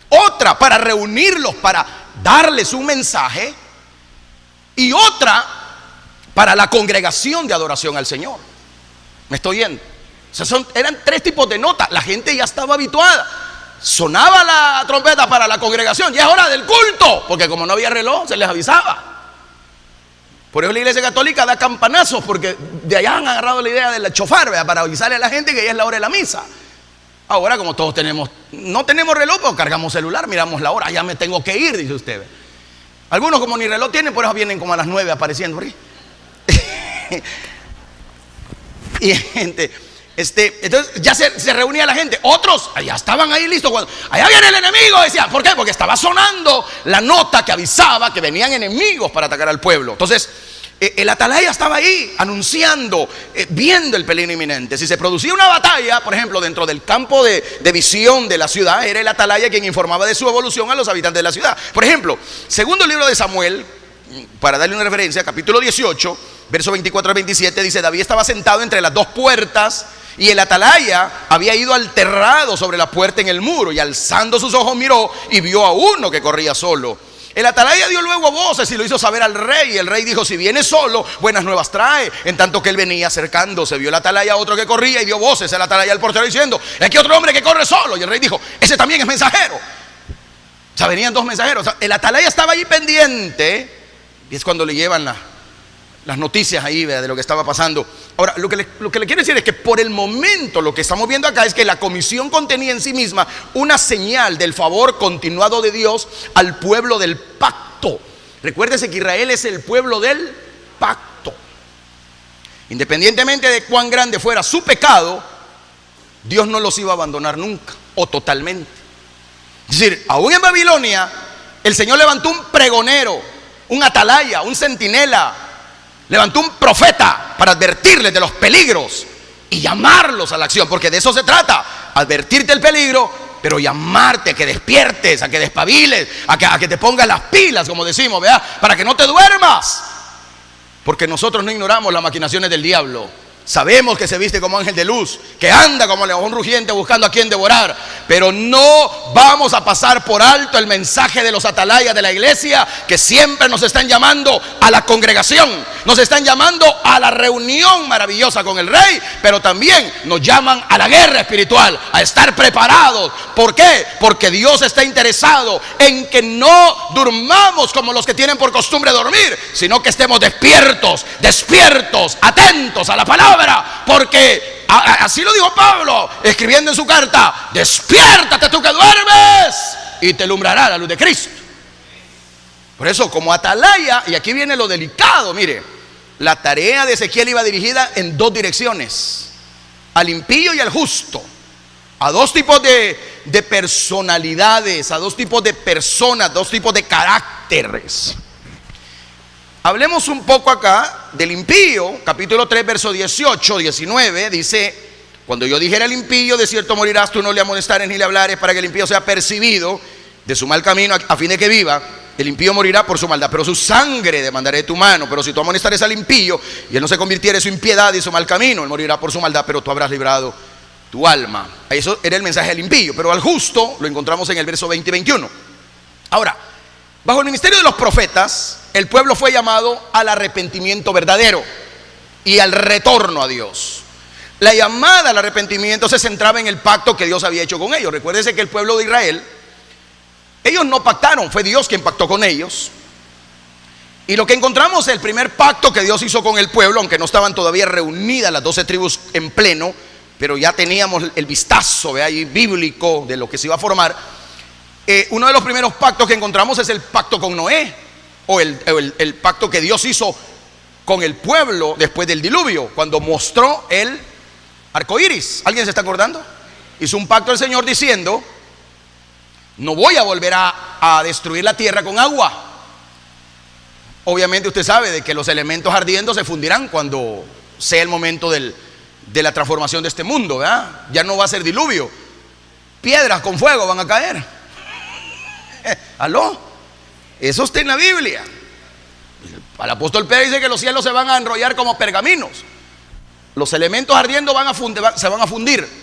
otra para reunirlos para darles un mensaje, y otra para la congregación de adoración al Señor. ¿Me estoy oyendo? O sea, eran 3 tipos de notas. La gente ya estaba habituada. Sonaba la trompeta para la congregación, ya es hora del culto, porque como no había reloj se les avisaba. Por eso la Iglesia Católica da campanazos, porque de allá han agarrado la idea del shofar, ¿verdad?, para avisarle a la gente que ya es la hora de la misa. Ahora, como todos no tenemos reloj, pero cargamos celular, miramos la hora, ya me tengo que ir, dice usted. Algunos, como ni reloj tienen, por eso vienen como a las 9 apareciendo por ahí. Y gente, entonces ya se reunía la gente. Otros ya estaban ahí listos cuando allá viene el enemigo, decían. ¿Por qué? Porque estaba sonando la nota que avisaba que venían enemigos para atacar al pueblo. Entonces el atalaya estaba ahí anunciando, viendo el peligro inminente. Si se producía una batalla, por ejemplo, dentro del campo de visión de la ciudad, era el atalaya quien informaba de su evolución a los habitantes de la ciudad. Por ejemplo, segundo libro de Samuel, para darle una referencia, capítulo 18, verso 24 al 27, dice: David estaba sentado entre las 2 puertas, y el atalaya había ido alterrado sobre la puerta en el muro, y alzando sus ojos miró y vio a uno que corría solo. El atalaya dio luego voces y lo hizo saber al rey, y el rey dijo: si viene solo, buenas nuevas trae. En tanto que él venía acercándose, vio el atalaya a otro que corría, y dio voces el atalaya al portero diciendo: aquí otro hombre que corre solo. Y el rey dijo: ese también es mensajero. O sea, venían 2 mensajeros. O sea, el atalaya estaba ahí pendiente, y es cuando le llevan las noticias ahí, ¿verdad?, de lo que estaba pasando. Ahora, lo que le quiero decir es que por el momento lo que estamos viendo acá es que la comisión contenía en sí misma una señal del favor continuado de Dios al pueblo del pacto. Recuérdese que Israel es el pueblo del pacto. Independientemente de cuán grande fuera su pecado, Dios no los iba a abandonar nunca o totalmente. Es decir, aún en Babilonia el Señor levantó un pregonero, un atalaya, un centinela. Levantó un profeta para advertirles de los peligros y llamarlos a la acción, porque de eso se trata: advertirte el peligro, pero llamarte a que despiertes, a que despabiles, a que te pongas las pilas, como decimos, ¿verdad?, para que no te duermas. Porque nosotros no ignoramos las maquinaciones del diablo. Sabemos que se viste como ángel de luz, que anda como león rugiente buscando a quien devorar. Pero no vamos a pasar por alto el mensaje de los atalayas de la iglesia, que siempre nos están llamando a la congregación, nos están llamando a la reunión maravillosa con el rey, pero también nos llaman a la guerra espiritual, a estar preparados. ¿Por qué? Porque Dios está interesado en que no durmamos como los que tienen por costumbre dormir, sino que estemos despiertos, atentos a la palabra. Porque así lo dijo Pablo, escribiendo en su carta: despiértate tú que duermes, y te alumbrará la luz de Cristo. Por eso, como atalaya, y aquí viene lo delicado, mire, la tarea de Ezequiel iba dirigida en 2 direcciones: al impío y al justo, a 2 tipos de personalidades, a 2 tipos de personas, 2 tipos de caracteres. Hablemos un poco acá del impío. Capítulo 3, verso 18, 19, dice: cuando yo dijera al impío, de cierto morirás, tú no le amonestares ni le hablares, para que el impío sea percibido de su mal camino, a fin de que viva. El impío morirá por su maldad, pero su sangre demandaré de tu mano. Pero si tú amonestares al impío, y él no se convirtiere en su impiedad y su mal camino, él morirá por su maldad, pero tú habrás librado tu alma. Eso era el mensaje del impío. Pero al justo lo encontramos en el verso 20 y 21. Ahora, bajo el ministerio de los profetas, el pueblo fue llamado al arrepentimiento verdadero y al retorno a Dios. La llamada al arrepentimiento se centraba en el pacto que Dios había hecho con ellos. Recuérdense que el pueblo de Israel, ellos no pactaron, fue Dios quien pactó con ellos. Y lo que encontramos, el primer pacto que Dios hizo con el pueblo, aunque no estaban todavía reunidas las 12 tribus en pleno, pero ya teníamos el vistazo ahí bíblico de lo que se iba a formar. Uno de los primeros pactos que encontramos es el pacto con Noé, o el pacto que Dios hizo con el pueblo después del diluvio, cuando mostró el arco iris. ¿Alguien se está acordando? Hizo un pacto el Señor diciendo: no voy a volver a destruir la tierra con agua. Obviamente usted sabe de que los elementos ardiendo se fundirán cuando sea el momento de la transformación de este mundo, ¿verdad? Ya no va a ser diluvio, piedras con fuego van a caer. ¿Aló? Eso está en la Biblia. El apóstol Pedro dice que los cielos se van a enrollar como pergaminos. Los elementos ardiendo se van a fundir.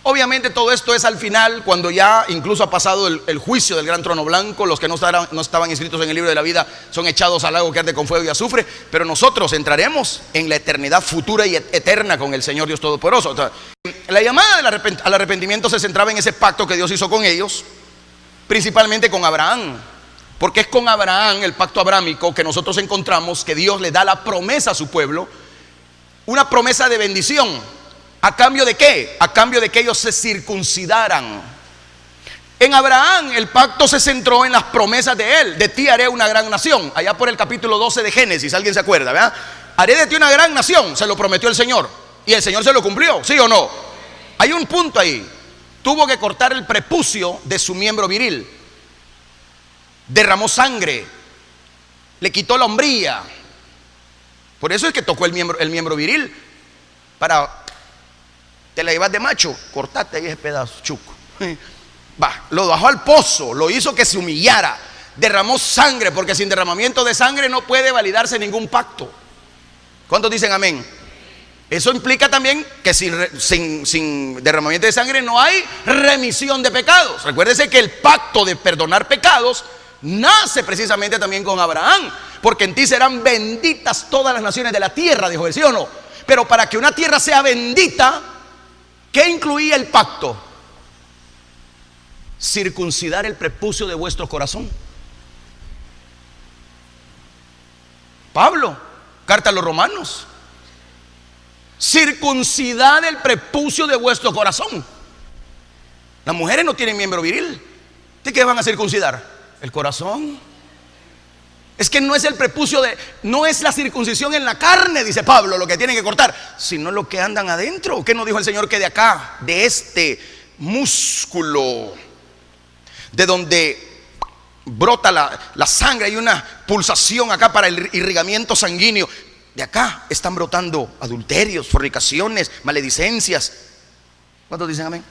Obviamente todo esto es al final, cuando ya incluso ha pasado el juicio del gran trono blanco. Los que no estaban inscritos en el libro de la vida son echados al lago que arde con fuego y azufre. Pero nosotros entraremos en la eternidad futura y eterna con el Señor Dios Todopoderoso. O sea, la llamada al arrepentimiento se centraba en ese pacto que Dios hizo con ellos, principalmente con Abraham. Porque es con Abraham, el pacto abrámico, que nosotros encontramos que Dios le da la promesa a su pueblo, una promesa de bendición. ¿A cambio de qué? A cambio de que ellos se circuncidaran. En Abraham el pacto se centró en las promesas de él: de ti haré una gran nación. Allá por el capítulo 12 de Génesis, alguien se acuerda, ¿verdad? Haré de ti una gran nación, se lo prometió el Señor. Y el Señor se lo cumplió, ¿sí o no? Hay un punto ahí: tuvo que cortar el prepucio de su miembro viril, derramó sangre, le quitó la hombría. Por eso es que tocó el miembro viril. Para... te la llevas de macho, cortate ahí ese pedazo, chuco. Lo bajó al pozo, lo hizo que se humillara, derramó sangre, porque sin derramamiento de sangre no puede validarse ningún pacto. ¿Cuántos dicen amén? Eso implica también que sin derramamiento de sangre no hay remisión de pecados. Recuérdese que el pacto de perdonar pecados nace precisamente también con Abraham, porque en ti serán benditas todas las naciones de la tierra, dijo él, ¿sí o no? Pero para que una tierra sea bendita, ¿qué incluía el pacto? Circuncidar el prepucio de vuestro corazón. Pablo, carta a los Romanos: circuncidad el prepucio de vuestro corazón. Las mujeres no tienen miembro viril. ¿De qué van a circuncidar? El corazón. Es que no es el prepucio no es la circuncisión en la carne, dice Pablo, lo que tienen que cortar, sino lo que andan adentro. ¿Qué nos dijo el Señor? Que de acá, de este músculo, de donde brota la sangre, hay una pulsación acá para el irrigamiento sanguíneo. De acá están brotando adulterios, fornicaciones, maledicencias. ¿Cuántos dicen amén?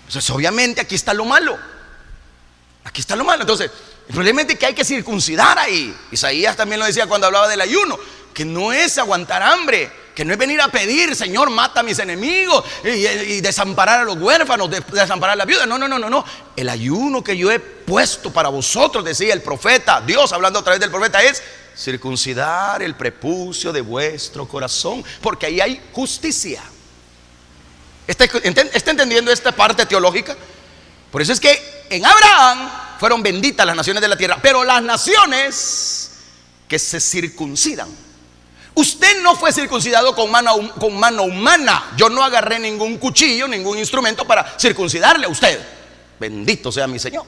Entonces obviamente aquí está lo malo. Aquí está lo malo. Entonces el problema es de que hay que circuncidar ahí. Isaías también lo decía cuando hablaba del ayuno, que no es aguantar hambre, que no es venir a pedir: Señor, mata a mis enemigos y desamparar a los huérfanos, desamparar a la viuda. No. El ayuno que yo he puesto para vosotros, decía el profeta, Dios hablando a través del profeta, es circuncidar el prepucio de vuestro corazón, porque ahí hay justicia. ¿Está entendiendo esta parte teológica? Por eso es que en Abraham fueron benditas las naciones de la tierra, pero las naciones que se circuncidan. Usted no fue circuncidado con mano humana. Yo no agarré ningún cuchillo, ningún instrumento para circuncidarle a usted. Bendito sea mi Señor.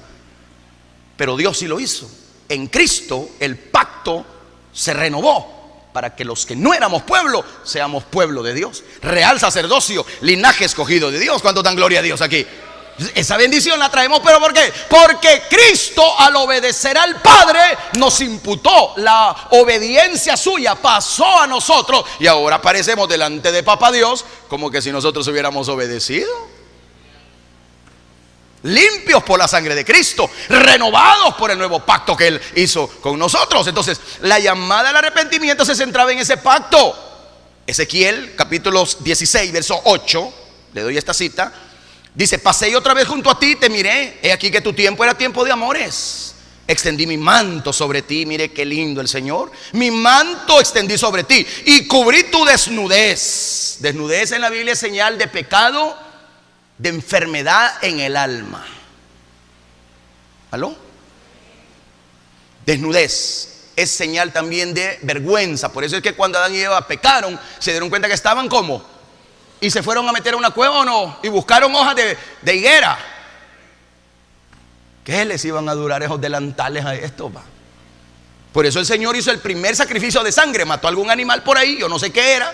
Pero Dios sí lo hizo. En Cristo el pacto se renovó para que los que no éramos pueblo seamos pueblo de Dios, real sacerdocio, linaje escogido de Dios. ¿Cuánto dan gloria a Dios aquí? Esa bendición la traemos, ¿pero por qué? Porque Cristo, al obedecer al Padre, nos imputó la obediencia suya, pasó a nosotros, y ahora aparecemos delante de Papá Dios como que si nosotros hubiéramos obedecido. Limpios por la sangre de Cristo, renovados por el nuevo pacto que Él hizo con nosotros. Entonces la llamada al arrepentimiento se centraba en ese pacto. Ezequiel capítulo 16 verso 8, le doy esta cita. Dice: pasé otra vez junto a ti, te miré, he aquí que tu tiempo era tiempo de amores. Extendí mi manto sobre ti, mire qué lindo el Señor. Mi manto extendí sobre ti y cubrí tu desnudez. Desnudez en la Biblia es señal de pecado, de enfermedad en el alma. ¿Aló? Desnudez es señal también de vergüenza. Por eso es que cuando Adán y Eva pecaron, se dieron cuenta que estaban como, y se fueron a meter a una cueva o no, y buscaron hojas de higuera. ¿Qué les iban a durar esos delantales a esto, va? Por eso el Señor hizo el primer sacrificio de sangre, mató a algún animal por ahí, yo no sé qué era,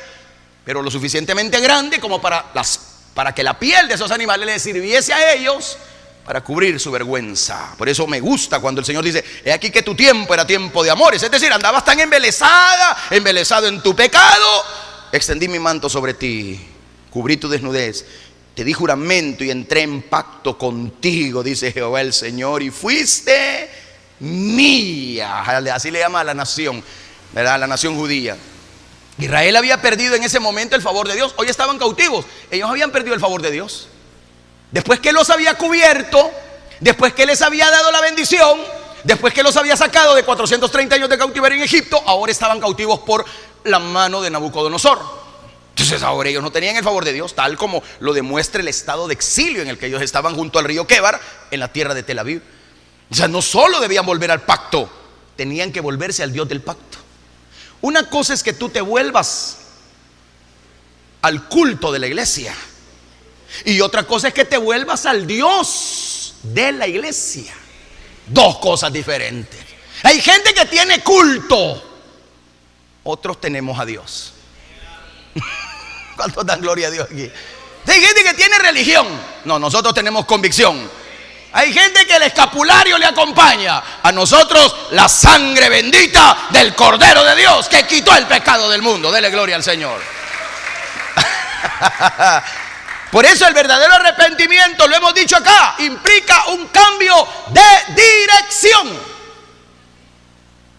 pero lo suficientemente grande como para que la piel de esos animales les sirviese a ellos para cubrir su vergüenza. Por eso me gusta cuando el Señor dice: he aquí que tu tiempo era tiempo de amores. Es decir, andabas tan embelesado en tu pecado, extendí mi manto sobre ti, cubrí tu desnudez, te di juramento y entré en pacto contigo, dice Jehová el Señor, y fuiste mía. Así le llama a la nación, ¿verdad? La nación judía. Israel había perdido en ese momento el favor de Dios. Hoy estaban cautivos. Ellos habían perdido el favor de Dios. Después que los había cubierto, después que les había dado la bendición, después que los había sacado de 430 años de cautiverio en Egipto, ahora estaban cautivos por la mano de Nabucodonosor. Entonces ahora ellos no tenían el favor de Dios, tal como lo demuestra el estado de exilio en el que ellos estaban junto al río Quebar, en la tierra de Tel Aviv. O sea, no solo debían volver al pacto, tenían que volverse al Dios del pacto. Una cosa es que tú te vuelvas al culto de la iglesia, y otra cosa es que te vuelvas al Dios de la iglesia. Dos cosas diferentes. Hay gente que tiene culto, otros tenemos a Dios. ¿Cuántos dan gloria a Dios aquí? Hay gente que tiene religión, no, nosotros tenemos convicción. Hay gente que el escapulario le acompaña, a nosotros la sangre bendita del Cordero de Dios que quitó el pecado del mundo. Dele gloria al Señor. Por eso el verdadero arrepentimiento, lo hemos dicho acá, implica un cambio de dirección.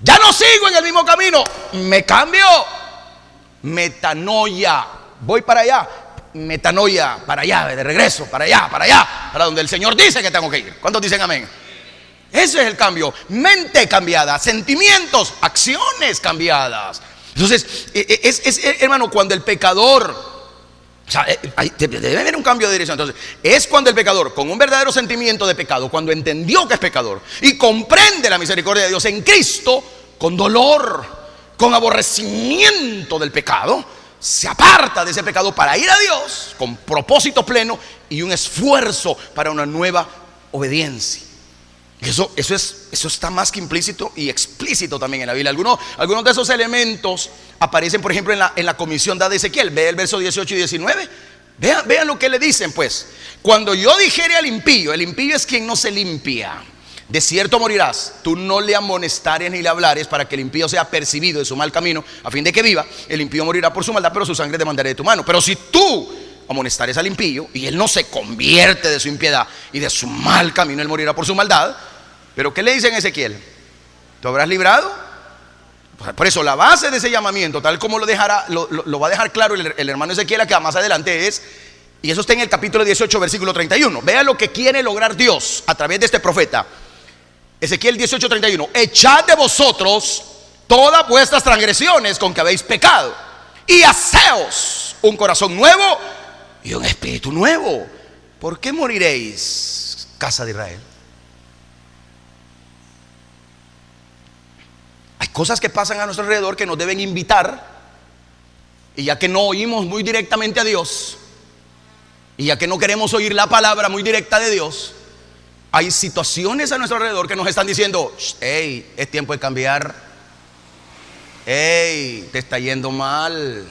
Ya no sigo en el mismo camino, me cambio. Metanoia, voy para allá. Metanoia, para allá, de regreso, para allá, para donde el Señor dice que tengo que ir. ¿Cuántos dicen amén? Ese es el cambio. Mente cambiada, sentimientos, acciones cambiadas. Entonces, hermano, cuando el pecador, o sea, debe haber un cambio de dirección. Entonces, es cuando el pecador, con un verdadero sentimiento de pecado, cuando entendió que es pecador y comprende la misericordia de Dios en Cristo, con dolor, con aborrecimiento del pecado, se aparta de ese pecado para ir a Dios con propósito pleno y un esfuerzo para una nueva obediencia. Eso está más que implícito y explícito también en la Biblia. Algunos de esos elementos aparecen, por ejemplo, en la comisión dada a Ezequiel. Ve el verso 18 y 19. Vean lo que le dicen, pues. Cuando yo dijere al impío, el impío es quien no se limpia, de cierto morirás, tú no le amonestares ni le hablares para que el impío sea percibido de su mal camino, a fin de que viva. El impío morirá por su maldad, pero su sangre demandaré de tu mano. Pero si tú amonestares al impío y él no se convierte de su impiedad y de su mal camino, él morirá por su maldad. Pero ¿qué le dicen a Ezequiel? ¿Tú habrás librado? Por eso la base de ese llamamiento, tal como lo va a dejar claro el hermano Ezequiel acá más adelante, es, y eso está en el capítulo 18 versículo 31. Vea lo que quiere lograr Dios a través de este profeta. Ezequiel 18:31. Echad de vosotros todas vuestras transgresiones con que habéis pecado, y haceos un corazón nuevo y un espíritu nuevo. ¿Por qué moriréis, casa de Israel? Hay cosas que pasan a nuestro alrededor que nos deben invitar, y ya que no oímos muy directamente a Dios, y ya que no queremos oír la palabra muy directa de Dios, hay situaciones a nuestro alrededor que nos están diciendo: hey, es tiempo de cambiar. Hey, te está yendo mal.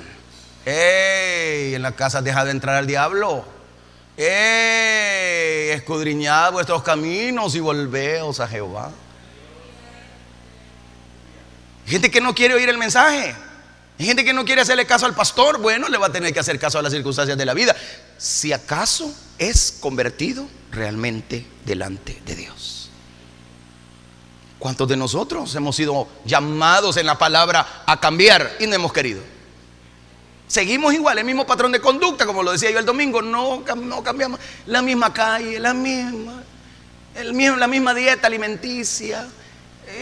Hey, en la casa has dejado de entrar al diablo. Hey, escudriñad vuestros caminos y volveos a Jehová. Hay gente que no quiere oír el mensaje. Hay gente que no quiere hacerle caso al pastor. Bueno, le va a tener que hacer caso a las circunstancias de la vida, si acaso es convertido realmente delante de Dios. ¿Cuántos de nosotros hemos sido llamados en la palabra a cambiar y no hemos querido? Seguimos igual, el mismo patrón de conducta, como lo decía yo el domingo. No cambiamos. La misma calle, la misma dieta alimenticia,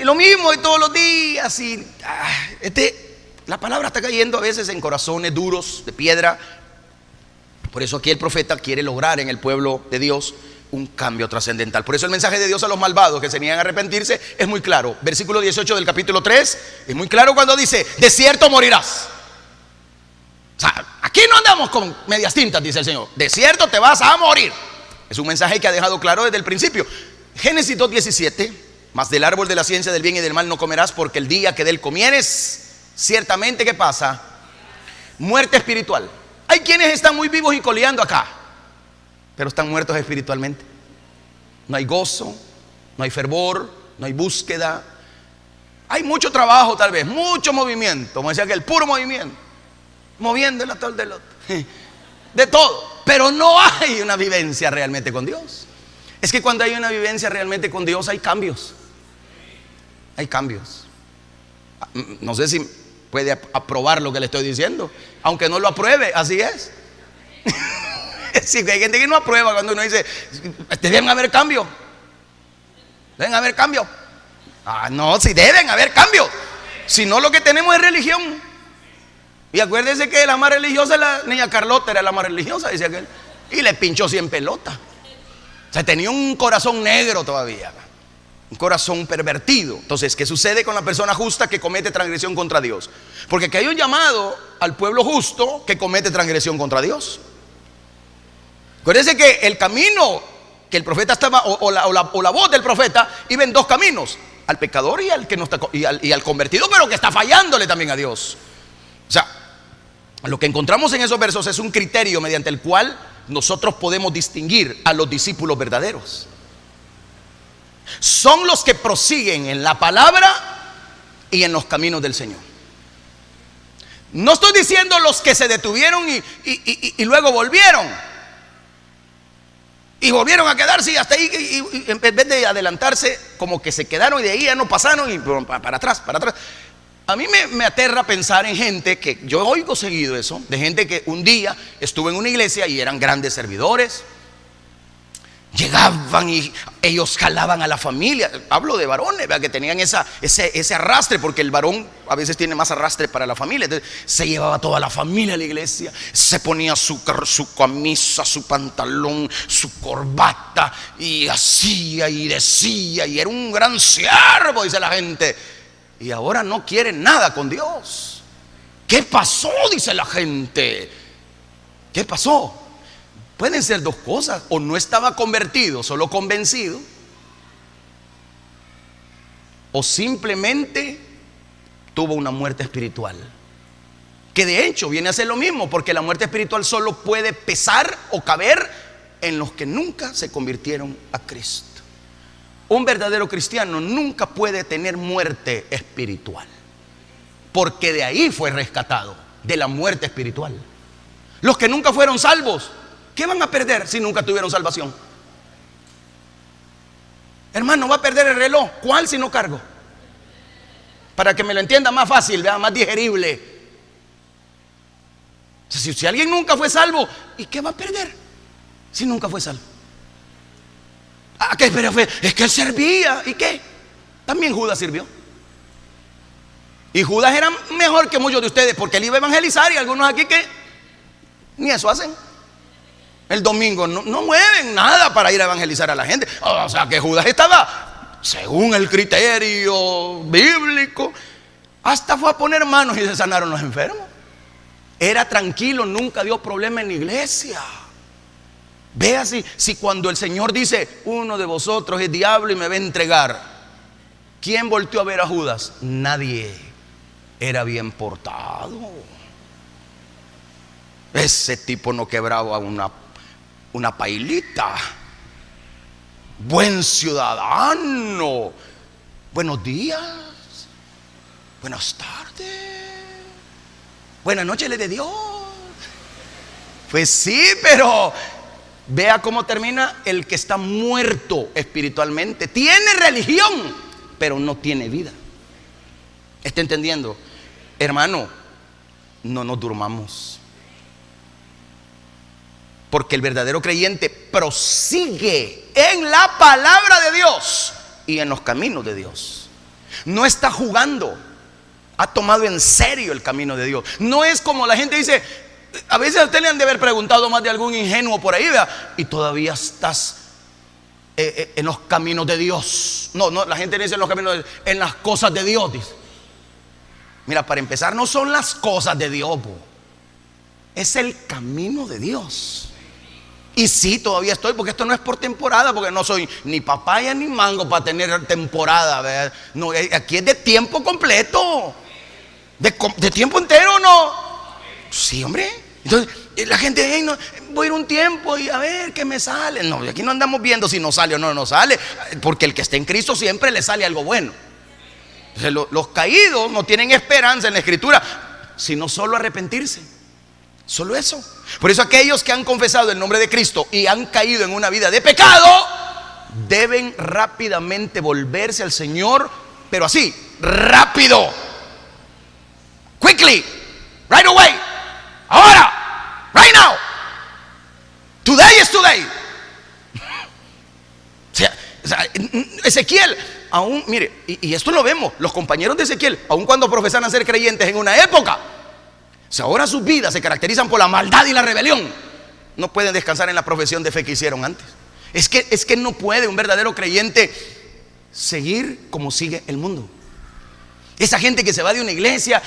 lo mismo de todos los días. Y la palabra está cayendo a veces en corazones duros de piedra. Por eso aquí el profeta quiere lograr en el pueblo de Dios un cambio trascendental. Por eso el mensaje de Dios a los malvados que se niegan a arrepentirse es muy claro. Versículo 18 del capítulo 3 es muy claro cuando dice: de cierto morirás. O sea, aquí no andamos con medias tintas, dice el Señor. De cierto te vas a morir. Es un mensaje que ha dejado claro desde el principio. Génesis 2:17: mas del árbol de la ciencia del bien y del mal no comerás, porque el día que de él comieres, ciertamente, ¿qué pasa? Muerte espiritual. Hay quienes están muy vivos y coleando acá, pero están muertos espiritualmente. No hay gozo, no hay fervor, no hay búsqueda. Hay mucho trabajo, tal vez, mucho movimiento, como decía aquel, puro movimiento, moviendo el atol del otro, de todo, pero no hay una vivencia realmente con Dios. Es que cuando hay una vivencia realmente con Dios hay cambios. Hay cambios. No sé si puede aprobar lo que le estoy diciendo, aunque no lo apruebe, así es. Sí, hay gente que no aprueba cuando uno dice: deben haber cambios. Deben haber cambios. No, sí deben haber cambios. Si no, lo que tenemos es religión. Y acuérdense que la más religiosa, la niña Carlota era la más religiosa, dice aquel, y le pinchó 100 pelotas. O sea, tenía un corazón negro todavía, un corazón pervertido. Entonces, ¿qué sucede con la persona justa que comete transgresión contra Dios? Porque aquí hay un llamado al pueblo justo que comete transgresión contra Dios. Acuérdense que el camino que el profeta estaba, o la voz del profeta, iba en dos caminos: al pecador y al que no está, y al convertido, pero que está fallándole también a Dios. O sea, lo que encontramos en esos versos es un criterio mediante el cual nosotros podemos distinguir a los discípulos verdaderos. Son los que prosiguen en la palabra y en los caminos del Señor. No estoy diciendo los que se detuvieron y luego volvieron. Y volvieron a quedarse y hasta ahí, y en vez de adelantarse, como que se quedaron y de ahí ya no pasaron y para atrás, para atrás. A mí me aterra pensar en gente que yo oigo seguido eso, de gente que un día estuvo en una iglesia y eran grandes servidores, llegaban y ellos jalaban a la familia. Hablo de varones, ¿verdad?, que tenían ese arrastre, porque el varón a veces tiene más arrastre para la familia. Entonces se llevaba toda la familia a la iglesia, se ponía su camisa, su pantalón, su corbata, y hacía y decía, y era un gran siervo, dice la gente. Y ahora no quiere nada con Dios. ¿Qué pasó?, dice la gente. ¿Qué pasó? Pueden ser dos cosas: o no estaba convertido, solo convencido, o simplemente tuvo una muerte espiritual, que de hecho viene a ser lo mismo, porque la muerte espiritual solo puede pesar o caber en los que nunca se convirtieron a Cristo. Un verdadero cristiano nunca puede tener muerte espiritual, porque de ahí fue rescatado, de la muerte espiritual. Los que nunca fueron salvos, ¿qué van a perder si nunca tuvieron salvación? Hermano, va a perder el reloj. ¿Cuál si no cargo? Para que me lo entienda más fácil, ¿verdad?, más digerible. Si alguien nunca fue salvo, ¿y qué va a perder si nunca fue salvo? ¿Qué? Pero es que él servía. ¿Y qué? También Judas sirvió. Y Judas era mejor que muchos de ustedes, porque él iba a evangelizar, y algunos aquí que ni eso hacen. El domingo no mueven nada para ir a evangelizar a la gente. O sea que Judas estaba, según el criterio bíblico, hasta fue a poner manos y se sanaron los enfermos. Era tranquilo, nunca dio problema en la iglesia. Vea si cuando el Señor dice: uno de vosotros es diablo y me va a entregar, ¿quién volteó a ver a Judas? Nadie. Era bien portado. Ese tipo no quebraba una pailita. Buen ciudadano. Buenos días, buenas tardes, buenas noches le de Dios. Pues sí, pero vea cómo termina el que está muerto espiritualmente. Tiene religión, pero no tiene vida. ¿Está entendiendo? Hermano, no nos durmamos, porque el verdadero creyente prosigue en la palabra de Dios y en los caminos de Dios. No está jugando, ha tomado en serio el camino de Dios. No es como la gente dice. A veces a usted le han de haber preguntado más de algún ingenuo por ahí, ¿verdad? Y todavía estás en los caminos de Dios. No, la gente dice en los caminos de Dios, en las cosas de Dios, dice. Mira, para empezar, no son las cosas de Dios, es el camino de Dios. Y sí, todavía estoy, porque esto no es por temporada, porque no soy ni papaya ni mango para tener temporada, ¿verdad? No, aquí es de tiempo completo, de tiempo entero, ¿no? Sí, hombre. Entonces la gente dice, no, voy a ir un tiempo y a ver qué me sale. No, aquí no andamos viendo si nos sale o no sale, porque el que está en Cristo siempre le sale algo bueno. Entonces, los caídos no tienen esperanza en la Escritura, sino solo arrepentirse. Solo eso. Por eso aquellos que han confesado el nombre de Cristo y han caído en una vida de pecado, deben rápidamente volverse al Señor, pero así, rápido, quickly, right away, ahora, right now. Today is today. O sea, Ezequiel, aún, mire, y esto lo vemos, los compañeros de Ezequiel, aun cuando profesaban ser creyentes en una época, si ahora sus vidas se caracterizan por la maldad y la rebelión, no pueden descansar en la profesión de fe que hicieron antes. Es que no puede un verdadero creyente seguir como sigue el mundo. Esa gente que se va de una iglesia,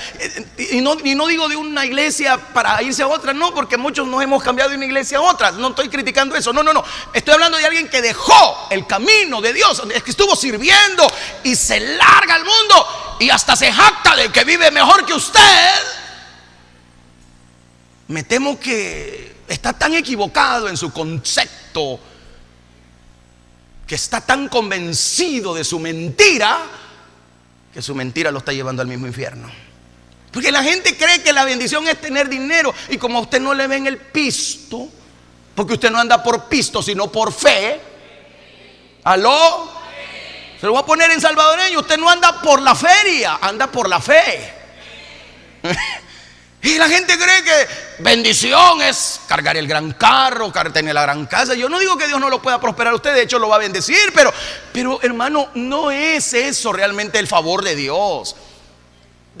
y no digo de una iglesia para irse a otra, no, porque muchos nos hemos cambiado de una iglesia a otra. No estoy criticando eso, no. Estoy hablando de alguien que dejó el camino de Dios, es que estuvo sirviendo y se larga al mundo y hasta se jacta de que vive mejor que usted. Me temo que está tan equivocado en su concepto, que está tan convencido de su mentira, que su mentira lo está llevando al mismo infierno. Porque la gente cree que la bendición es tener dinero, y como a usted no le ven el pisto, porque usted no anda por pisto sino por fe. ¿Aló? Se lo voy a poner en salvadoreño. Usted no anda por la feria, anda por la fe. Y la gente cree que bendición es cargar el gran carro, tener la gran casa. Yo no digo que Dios no lo pueda prosperar a usted, de hecho lo va a bendecir, pero hermano, no es eso realmente el favor de Dios.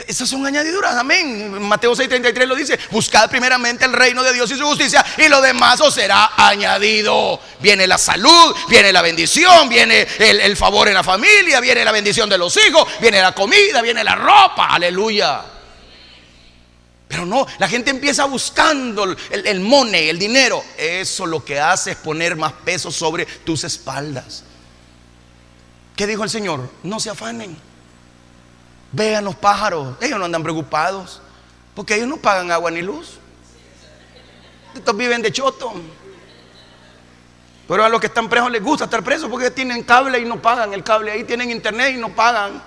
Esas son añadiduras, amén. Mateo 6:33 lo dice: buscad primeramente el reino de Dios y su justicia, y lo demás os será añadido. Viene la salud, viene la bendición, viene el favor en la familia, viene la bendición de los hijos, viene la comida, viene la ropa, aleluya. Pero no, la gente empieza buscando el money, el dinero. Eso lo que hace es poner más peso sobre tus espaldas. ¿Qué dijo el Señor? No se afanen. Vean los pájaros, ellos no andan preocupados, porque ellos no pagan agua ni luz. Estos viven de choto. Pero a los que están presos les gusta estar presos, porque tienen cable y no pagan el cable. Ahí tienen internet y no pagan.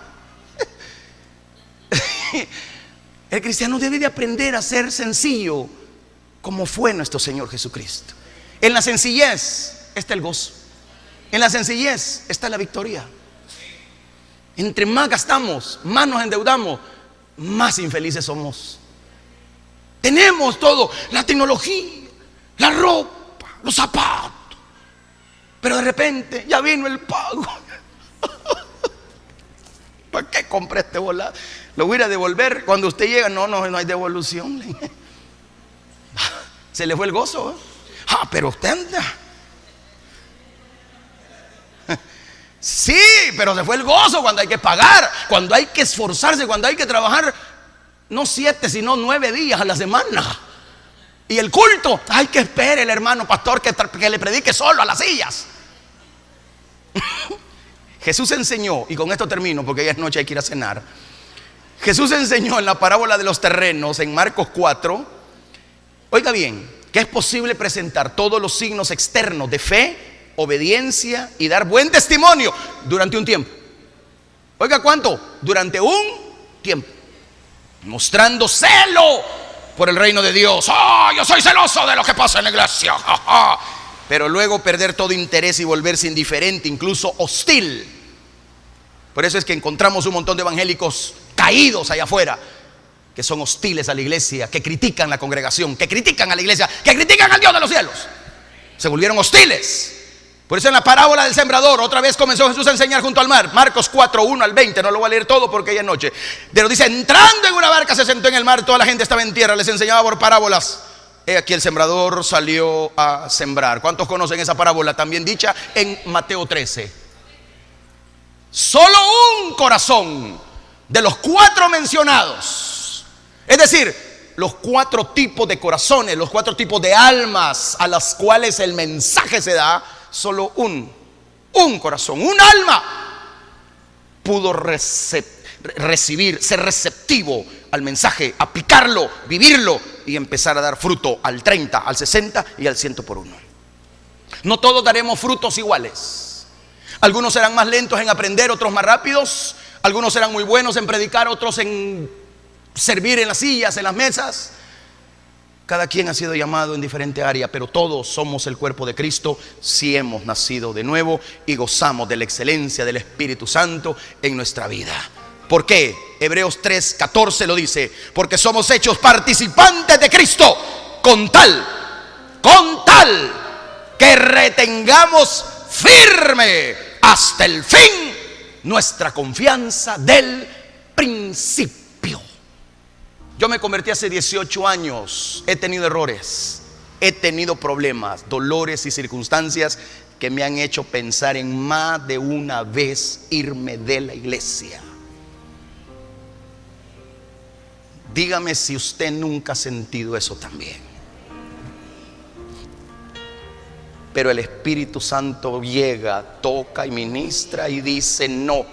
El cristiano debe de aprender a ser sencillo, como fue nuestro Señor Jesucristo. En la sencillez está el gozo. En la sencillez está la victoria. Entre más gastamos, más nos endeudamos, más infelices somos. Tenemos todo, la tecnología, la ropa, los zapatos, pero de repente ya vino el pago. ¿Para qué compré este volado? Lo voy a ir a devolver. Cuando usted llega, no hay devolución. Se le fue el gozo, ¿eh? Pero usted anda. Sí, pero se fue el gozo cuando hay que pagar, cuando hay que esforzarse, cuando hay que trabajar, no 7 sino 9 días a la semana. Y el culto, hay que esperar el hermano pastor que le predique solo a las sillas. Jesús enseñó, y con esto termino porque ya es noche, hay que ir a cenar. Jesús enseñó en la parábola de los terrenos en Marcos 4, oiga bien, que es posible presentar todos los signos externos de fe, obediencia y dar buen testimonio durante un tiempo. Oiga, ¿cuánto? Durante un tiempo, mostrando celo por el reino de Dios. Yo soy celoso de lo que pasa en la iglesia. Pero luego perder todo interés y volverse indiferente, incluso hostil. Por eso es que encontramos un montón de evangélicos caídos allá afuera, que son hostiles a la iglesia, que critican la congregación, que critican a la iglesia, que critican al Dios de los cielos. Se volvieron hostiles. Por eso en la parábola del sembrador, otra vez comenzó Jesús a enseñar junto al mar. Marcos 4, 1 al 20, no lo voy a leer todo porque ya es noche. Pero dice: entrando en una barca se sentó en el mar, toda la gente estaba en tierra, les enseñaba por parábolas. he aquí el sembrador salió a sembrar. ¿Cuántos conocen esa parábola también dicha en Mateo 13? Solo un corazón de los 4 mencionados, es decir, los 4 tipos de corazones, los 4 tipos de almas a las cuales el mensaje se da, solo un corazón, un alma pudo recibir, ser receptivo al mensaje, aplicarlo, vivirlo y empezar a dar fruto al 30, al 60 y al 100 por 1. No todos daremos frutos iguales. Algunos serán más lentos en aprender, otros más rápidos. Algunos serán muy buenos en predicar, otros en servir en las sillas, en las mesas. Cada quien ha sido llamado en diferente área, pero todos somos el cuerpo de Cristo si hemos nacido de nuevo y gozamos de la excelencia del Espíritu Santo en nuestra vida. ¿Por qué? Hebreos 3:14 lo dice: porque somos hechos participantes de Cristo con tal que retengamos firme hasta el fin nuestra confianza del principio. Yo me convertí hace 18 años. He tenido errores, he tenido problemas, dolores y circunstancias que me han hecho pensar en más de una vez irme de la iglesia. Dígame si usted nunca ha sentido eso también. Pero el Espíritu Santo llega, toca y ministra y dice: no,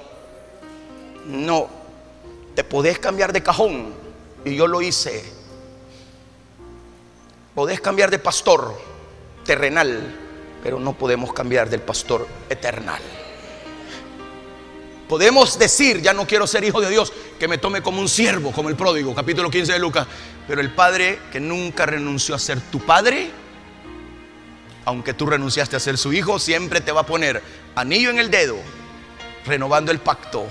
te podés cambiar de cajón. Y yo lo hice. Podés cambiar de pastor terrenal, pero no podemos cambiar del pastor eternal. Podemos decir: ya no quiero ser hijo de Dios, que me tome como un siervo, como el pródigo, capítulo 15 de Lucas. Pero el padre que nunca renunció a ser tu padre, aunque tú renunciaste a ser su hijo, siempre te va a poner anillo en el dedo, renovando el pacto,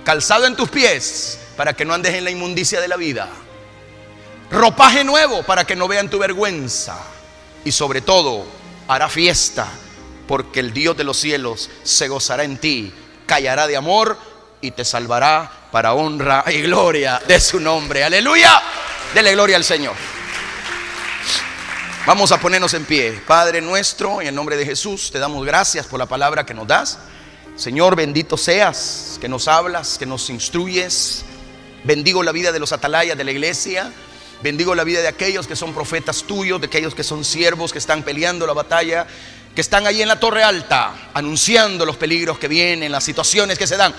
calzado en tus pies para que no andes en la inmundicia de la vida, ropaje nuevo para que no vean tu vergüenza, y sobre todo hará fiesta, porque el Dios de los cielos se gozará en ti, callará de amor y te salvará para honra y gloria de su nombre. Aleluya. Dele gloria al Señor. Vamos a ponernos en pie. Padre nuestro, en el nombre de Jesús, te damos gracias por la palabra que nos das. Señor, bendito seas, que nos hablas, que nos instruyes. Bendigo la vida de los atalayas de la iglesia. Bendigo la vida de aquellos que son profetas tuyos, de aquellos que son siervos, que están peleando la batalla, que están ahí en la torre alta, anunciando los peligros que vienen, las situaciones que se dan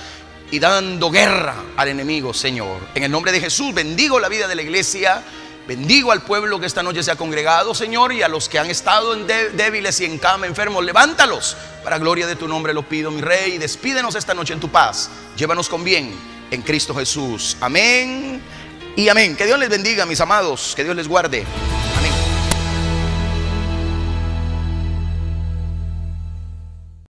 y dando guerra al enemigo, Señor. En el nombre de Jesús, bendigo la vida de la iglesia. Bendigo al pueblo que esta noche se ha congregado, Señor, y a los que han estado en débiles y en cama, enfermos, levántalos. Para gloria de tu nombre lo pido, mi Rey. Despídenos esta noche en tu paz. Llévanos con bien en Cristo Jesús. Amén y amén. Que Dios les bendiga, mis amados. Que Dios les guarde.